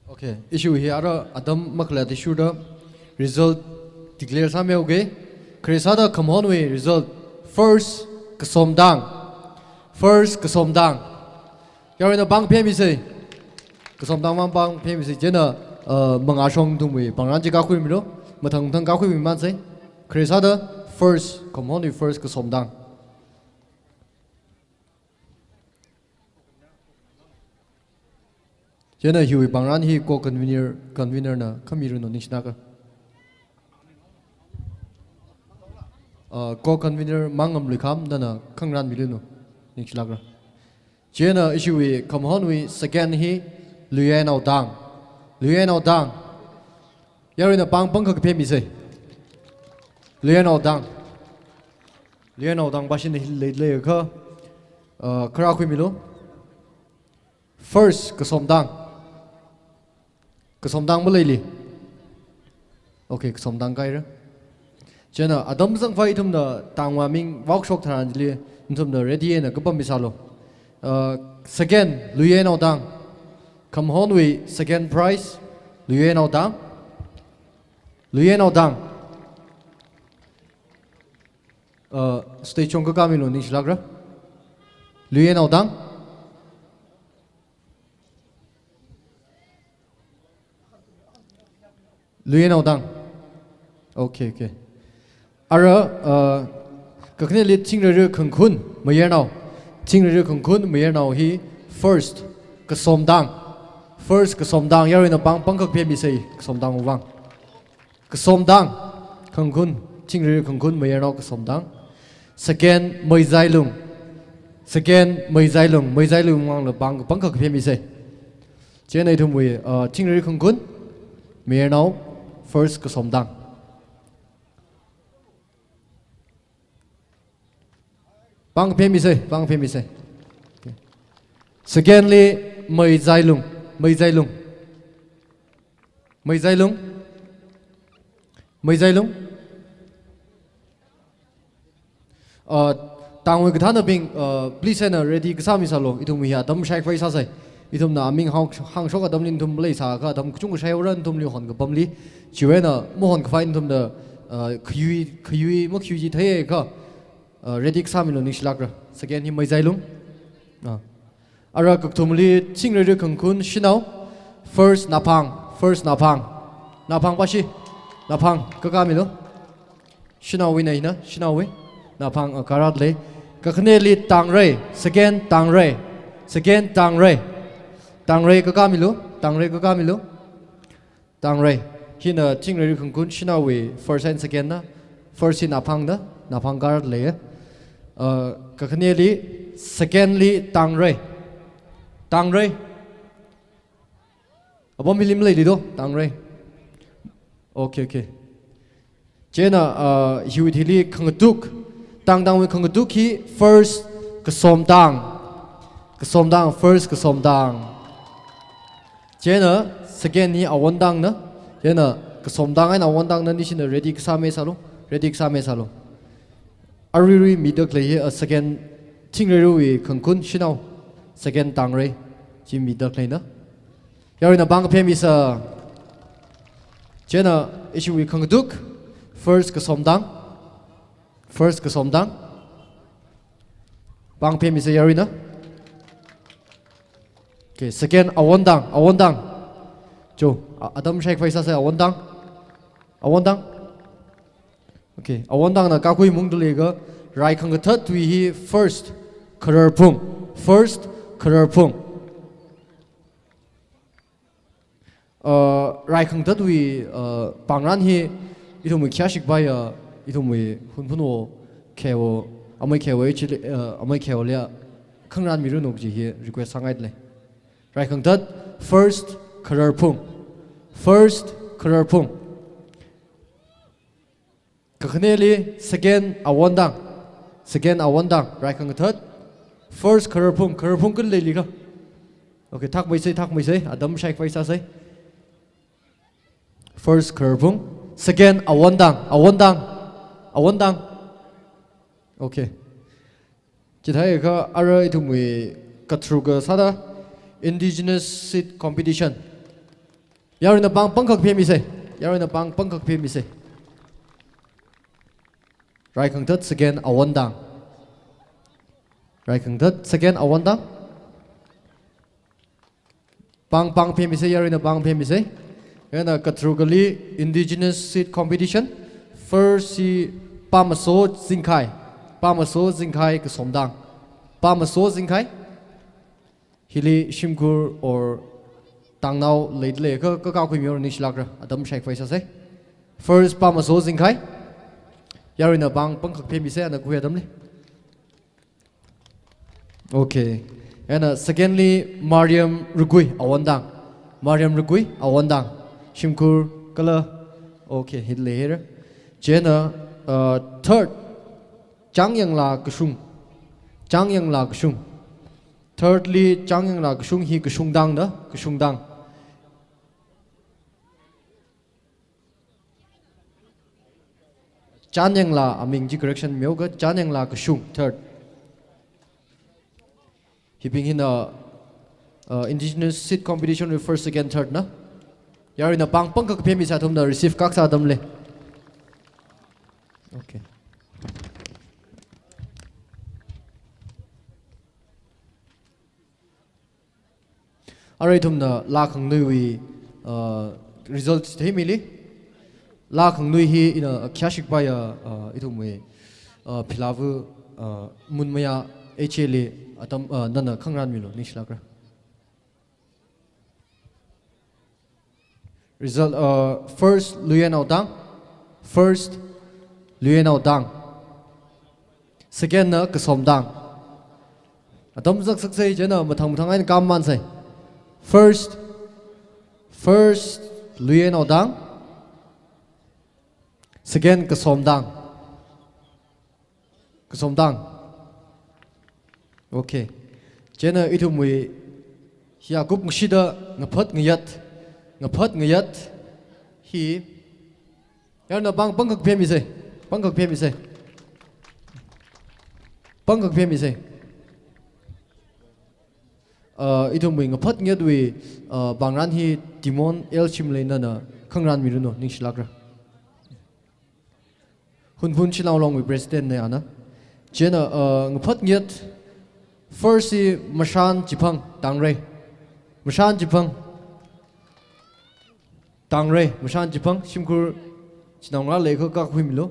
Okay, issue here Adam Makla issue the result declare same okay. Krisada Kamonwe result first Kasomdang. First Kasomdang. You're in a bank PMC. Kasomdang bank PMC Jenna Mangashong Dumwe. Banganjika Quimino, Matang Kaku Manse. Krisada first Kamonwe first Kasomdang. Jenna Hui Bangan he co convenor na Kamiruno Nishnaka. Co-convenor Mangam Lukam Nana Kangran Milino Nishlagra. Jena issue we come on we second he Luyeno Dang. Luyeno Dang. You're in a bang bunker pay say. Luyeno Dang. Luyeno Dang Bashin late layer Karakwimilo. First Kasomdang. Kasomdang Malili. Okay, Kasomdang Gaira. Jena Adam Sang Fight the Tangwaming Workshop Translate into the ready and a Gupam Misalo. Second, Luyeno Dang. Come home with second prize. Luyeno Dang. Luyeno Dang. Stay Chonka Camilo Nishlagra. Luyeno Dang. Luyeno Dang. Okay. Ara kakne lit Tingre Kunkhun Mayer now. Tingre Kunkhun Mayer now he first Kasomdang. First Kasomdang you're in a bang Bangkok PMB say Kasomdang Wang. Kasomdang Kunkhun Tingre Kunkhun Mayer now Kasomdang. Second Moizailung. Second Moizailung Wang the bang Bangkok PMB say. Jenna Tumwe Tingre Kunkhun Mayer now first Kasomdang. Bang Pemise. Secondly, Mai Zailung. mấy giây lung tang với cái thằng bên please na ready cái sao mi sao lo itum hi atam shai phai sa sai itum na ming hang shok atam lin tum lei sa ka atam chung shai ran tum li hon ka pam li chiwe na mo hon ka fai tum da KHAYUI mo KHAYUI thai ka ready cái sao mi lo ni shlak ra second hi mấy giây lung ara ka tum li ching re khang kun shinau first napang bashi napang ka mi lo shinau wi nei na shinau wi napang karat le ka khne li tang re second tang re ka mi lo tang re hin ching re khang kun shinau wi first and second na first in napang da napang karat le ka khne li second li tang re abom milim le di do tang re okay chena hiwi thili khangtuk tang we khangtuk hi first kasom dang first kasom dang chena second ni awon dang na chena kasom dang ai awon dang na ni sin ready ka me salo ariri midak le a second thing re wi khangkun shinau second tang re chi midak le na yarina bang phemi sa chena issue wi khangtuk first kasom dang bang phemi sa yarina okay second awon dang jo adam shake faisa sa awon dang okay awon dang na ka kui mung dule ga rai Khanuithot wi hi first kharar phung rai Khanuithot wi pangran hi itum khyashik ba ya itum hunphun o khewo amai khewo le khangran miru nok ji hi request sangai le rai Khanuithot first kharar phung kakhneli second awon dang rai Khanuithot first kharar phung kun le li ka okay thak mai sei adam shaik paisa sei first kharar phung second awon dang okay chithai ka ara ithumui kathru ga sada indigenous seed competition yarina bang pangkhak phemi sei rai Khanuithot second awon dang pang phemi sei yarina bang phemi sei yana katrugali indigenous seed competition first si pamaso zingkai ka somdang pamaso zingkai hili shimkur or tangnau leidle ka kui mior ni shlakra adam shaik faisa sei first pamaso zingkai yarina bang pangkhak phemi sei ana kui adam le okay and secondly Mariam Rugui awandang shimkur kala okay hidle here jena third changyang la kusung thirdly changyang la kusung hi kusung dang changyang la aming ji correction myoga changyang la kusung third he being in indigenous seed competition with first second third na yarina bang pangkhak phemi sa thum da receive kak sa dam le okay arai thum na la khang nui wi result themili la khang nui hi in a khyashik ba ya ithum we philavu munmaya HLA atam nana khangran milo nishlakra result first luyenau dang second na kasom dang atam zak sak sei jena mathang ai kam man sai first luyenau dang second kasom dang okay jena ithumui hiya gup ngshida ngaphat ngayat he yar na bang khak phe mi se bang khak phe mi se bang khak phe mi se itum wing phat nge dwi bangran hi timon el SHIMRAY na khangran mi ru no ning shilakra Hunphun chilaw long with president ne ana jena ngphat nget first si mashan jipang tangre mashan jipang shimkur chinawra lekho ka khwimlo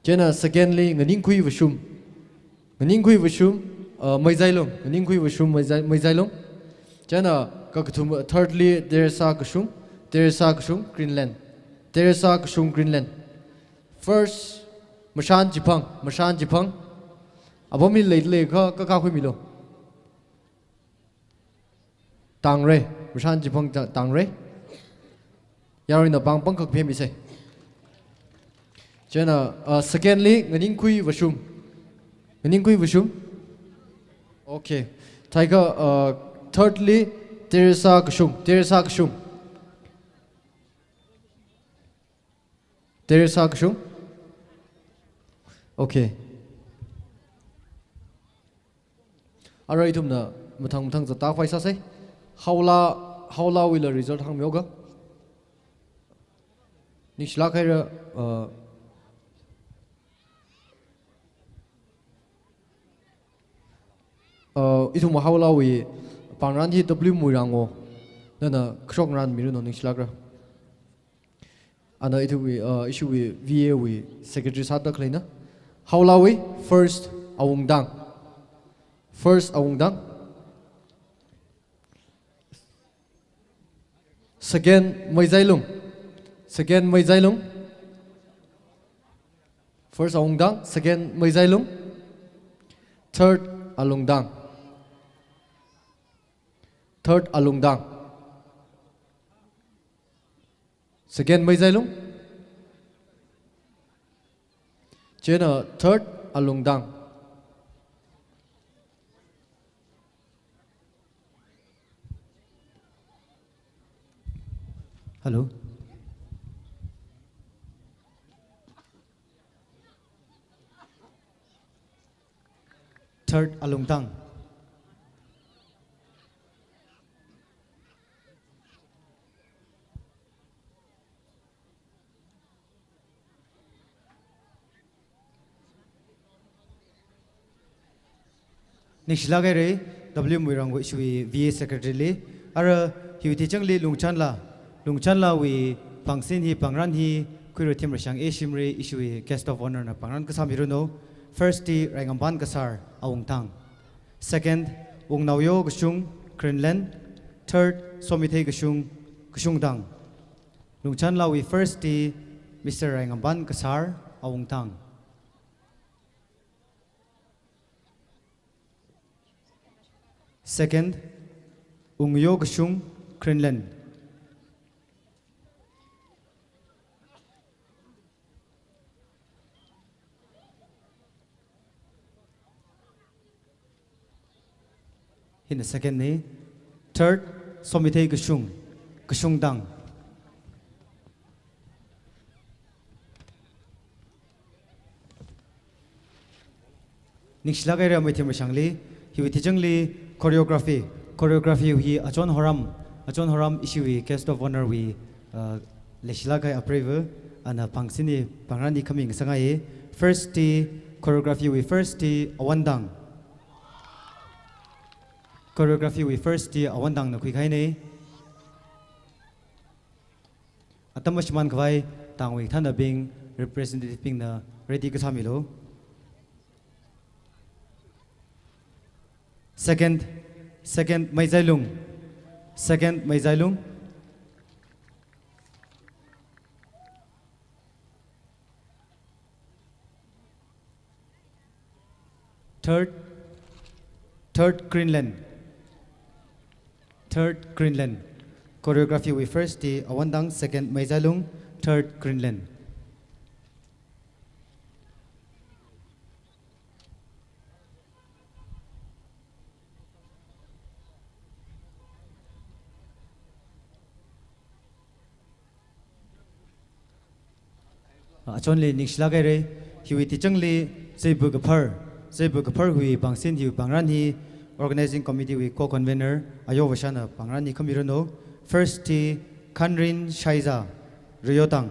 jena secondly nganing kui vashum maizailong nganing kui vashum maizailong jena ka thum thirdly teresa kashum greenland first mashan jipang abomi le ka khwimilo tangre mashan jipang tangre yarin na bang khak phe mi se jena secondly nganing kui vashum okay tiger thirdly teresa kashum okay arai tumna muthang za ta paisa se howla will a result hang myoga nishla khaira itum howla we pangran hi w muirango nana khrok ran miru no nishla gra ana itu we issue we va we secretary sadda kleina howla we first awungdang second maizailung first awungdang second maizailung third alungdang second maizailung jena third alungdang hello third alungdang Nixlagare W Muirango iswi VA secretary ara hiwiti changli lungchanla we pangsin hi pangran hi kuiro THEMREISHANG SHIMRAY iswi guest of honor na pangran kasamiruno first ti Raigamban kasar awungtang second ungnawyo gashung Greenland third somithei gashungdang lungchanla we first ti Mr. Raigamban kasar awungtang second, Ungyo Gashung, Greenland. In the second, third, Somithei Gashungdang. Nixlagaya THEMREISHANG he with choreography he Achon Horam issue we guest of honor we Leshilagai approve and Pangsini Pangrani coming Sangai first choreography we first awandang na kwikaine atamashman kwai tangwi thana being representative being na ready kasamilo second Maizailung third Greenland choreography we first awandang second Maizailung third Greenland achonli ningshlagare hiwi tichangli zeibugapar hui bangsin hiwi bangran hi organizing committee wi co-convenor ayo washana bangran hi khamirano first ti Khanrin Shaiza Ryotang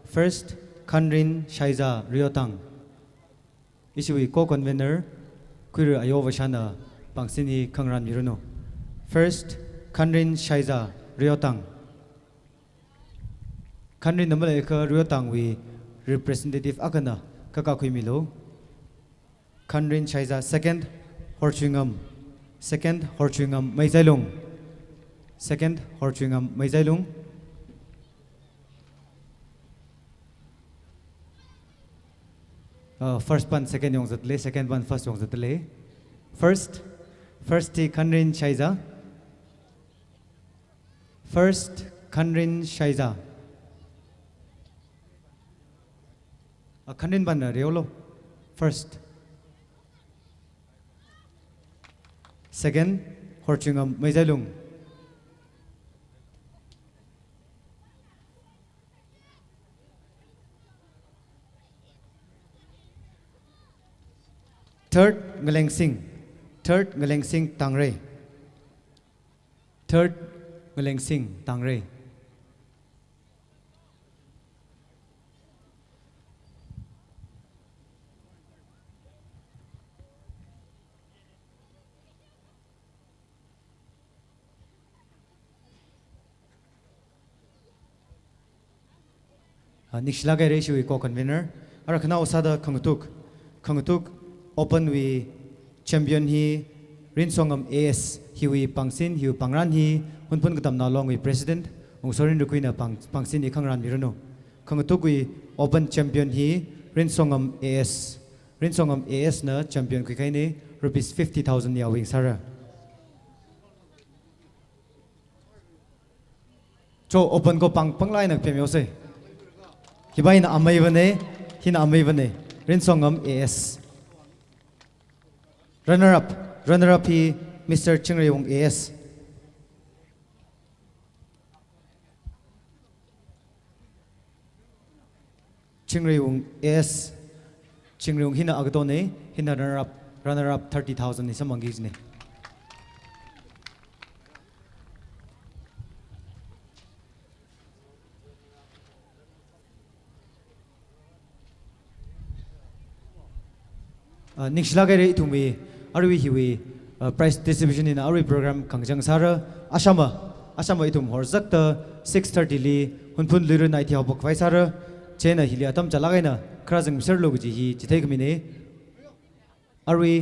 first Khanrin Shaiza Ryotang ishiwi co-convenor kuiru ayo washana bangsin hi khangran mirano first Khanrin Shaiza Ryotang Khanrin namale ka Ryotang wi representative agana kaka kuimilo Khanrin Shaiza second Horchungam Maizailung second Horchungam Maizailung first one second yong zatle second one first yong zatle first ti Khanrin Shaiza first Khanrin Shaiza Khanrin ban reolo first second Horchungam Maizailung third Ngaleng Singh Tangre third Ngaleng Singh Tangre Nishlaga ratio co-convenor ara khana osada Khanuithot open wi champion hi Rinsongam AS hiwi pangsin hiwi pangran hi Hunphun gatam na long wi president ongsorin rukuina pangsin hi khangran mirano Khanuithot wi open champion hi Rinsongam AS na champion kui kaine rupees 50,000 ya wing sara cho open ko panglai nak pemyo se hibai na amai bane Rinsongam AS runner up hi Mr. Chingray Wong AS Chingray Wong hina agdone hina runner up 30,000 ni samangi ne Nishlagare itumi arwi hiwi prize distribution in arwi program kangjang sara asama itum horzakta 6:30 li Hunphun LUIRA naiti habok vaisara chena hili atam chalagaina krajang serloguji hi chithegmine arwi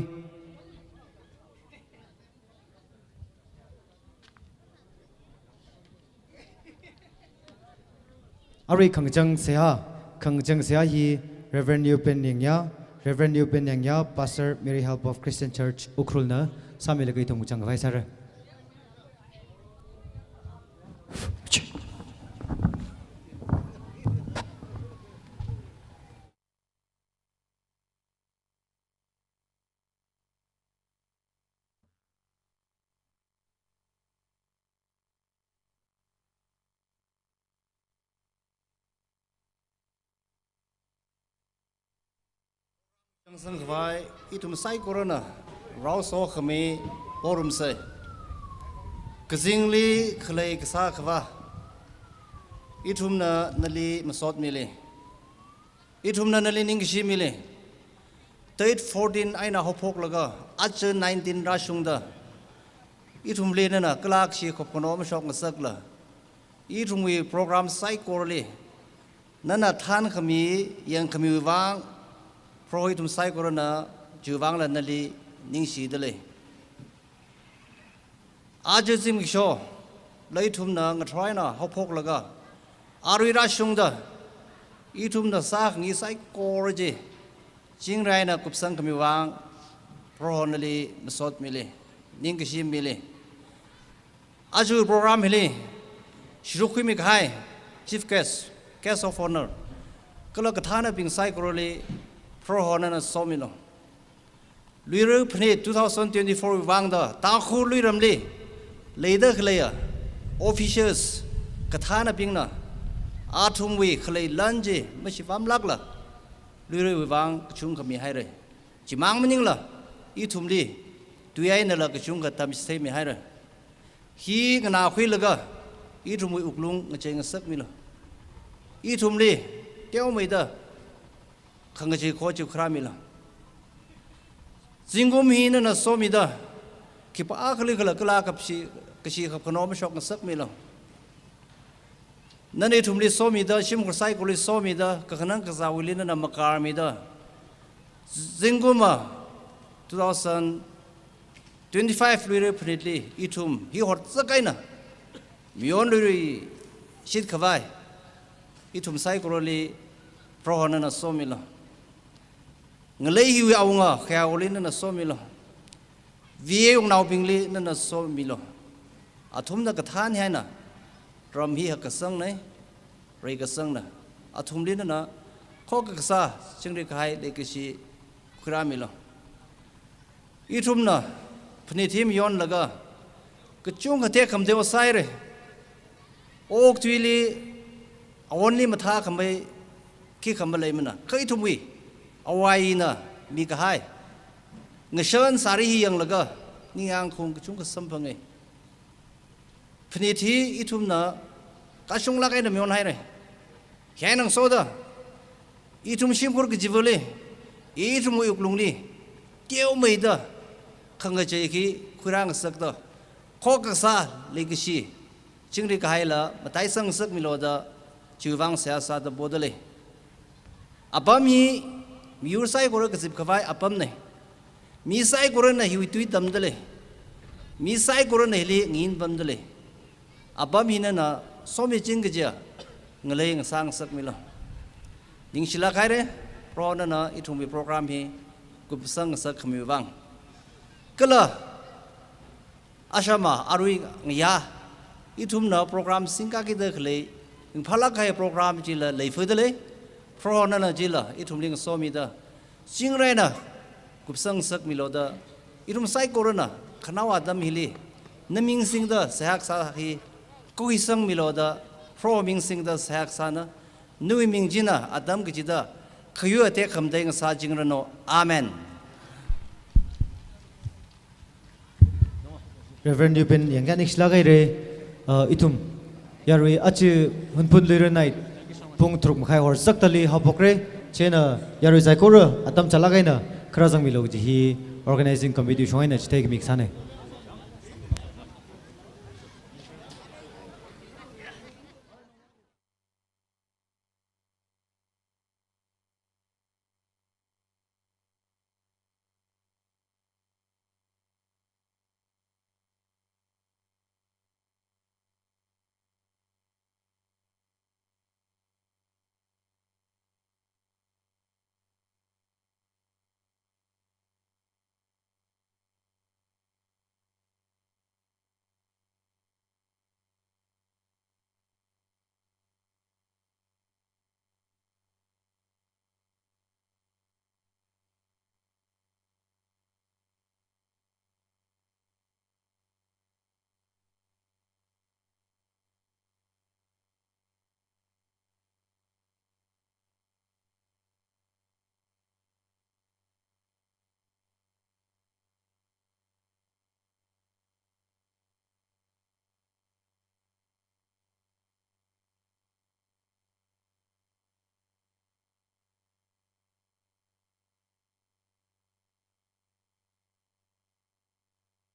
kangjang Seiha hi Reverend New Penyangya, Pastor Mary Help of Christian Church, Ukhrul na sami lagay itong muchang vaisara. Samkhangarok itum sai corona rau so khame forum se kazingli khlei kasa khwa itum na nali masot mile itum na nali ningshi mile date 14 aina Haokaphok laga ach 19 rashungda itum le na klak shi khopono masok ngasakla itum wi program sai korle nana than khami yang khami wang Prohitum sai corona juwang la nali ningshi dele ajazim gisho leitum na ngatrai na Haokaphok laga arwira shungda itum na sak ngi sai korje jingrai na kupsang kami wang prohonali masot mile ningshi mile aju program hili shirukui mi khai chief guest of honor kala kathana ping sai korole Prohona na somino. LUIRA PHANIT 2024 wangda takhu luiramli leader klaya officials kathana pingna อาทุมวีเคลยลันจีไม่ใช่ความรักละลุยเรื่องวางกระชุ่มขมีให้เลยจิมังมันยังละอีทุมลีตัวใหญ่นั่นละกระชุ่มกับตามสเตมีให้เลยฮีกันนาคุยเลยก็อีทุมวีอุกลุงกระเจงสักมีละอีทุมลีเจ้าไม่ได้ขังกระเจงโคจิครามีละจิงกุมฮีนั่นน่ะโซมีได้คิดว่าอาคลิกละกลากับชีกชีกับขนมไม่ชอบกันสักมีละนั่นไอ้ทุ่มลิโซมีด้ชิมกุศลกุลิโซมีด้ก็ขณะกษัตริย์ลินนั่นมาการมีด้จิงกุมา2025ลุยเรื่องผลิตลีอีทุ่มฮีฮอตสักไงนะมีอนลุยชิดขวายอีทุ่มไซกุลิพระนั่นน่ะโซมีละเงเลยฮิวเอางะแค่กุลินั่นน่ะโซมีละวีเอองนาวพิงลีนั่นน่ะโซมีละอาทุ่มนักทานให้นะรำฮีฮักสังไหนเรกสังนะอาทุมลินนะข้อกษาจึงเรียกให้เด็กชีครามิลอีทุมนะพนิธิมย้อนแล้วก็กระจุงกระเทกคำเดียวใส่เลยโอกทวีลีเอาวันนี้มาท่าคำไปขี้คำอะไรมันนะเคยทุมวีเอาไว้นะมีกระให้เงเชิญสารียังแล้วก็นี่ยังคงกระจุงกระสัมพังไงพนิธีอีทุมนะกาชงลักไอ้หนุ่มยอนให้เลยแค่นังโซดาอีทุมชิมพูดกับจิบเลยอีทุมอุกลุงนี่เกี่ยวไม่ได้ขังกระเจกี้คุยร่างสักตัวข้อกษาเล็กชีจึงเรียกให้ละมาไต่สังสักมิโลดาจิววังเสียสาดบดเลยอัปมียูไซกุระกจิบขวายอัปมเนี่ยมีไซกุระน่ะหิวตุยดำเลยมีไซกุระน่ะเลี้ยงินบัมเลยอัปมีนั่นน่ะสมัยจริงก็จะเงยงสร้างสักมิลยิ่งศิลาใครเลยเพราะนั่นน่ะอีทุ่มมีโปรแกรมที่กุบสังสักขมิวังก็ละอาชมาอารุยงยาอีทุ่มน่ะโปรแกรมสิงคากิเดกเลยยิ่งพลักให้โปรแกรมจีละเลยฟื้นเลยเพราะนั่นน่ะจีละอีทุ่มลิงสมิดาจริงไรน่ะกุบสังสักมิลดาอีทุ่มไซโครน่ะขณะว่าดำฮิลีนมิงสิงดาเสียกสาฮีกุยสังมิโลดาพรมิงสิงดาเสียกสานะนุยมิงจินะอาดัมกิจิดาขยุอเตะคำเดงสาจิงรโนอาเมน Reverend you been yang kan ikhlagai re itum yarui achi hunpun lira night pung truk makai hor saktali hapok re chena yarui zaikora atam chalagai na krazang milog ji hi organizing committee shoina chiteg mixane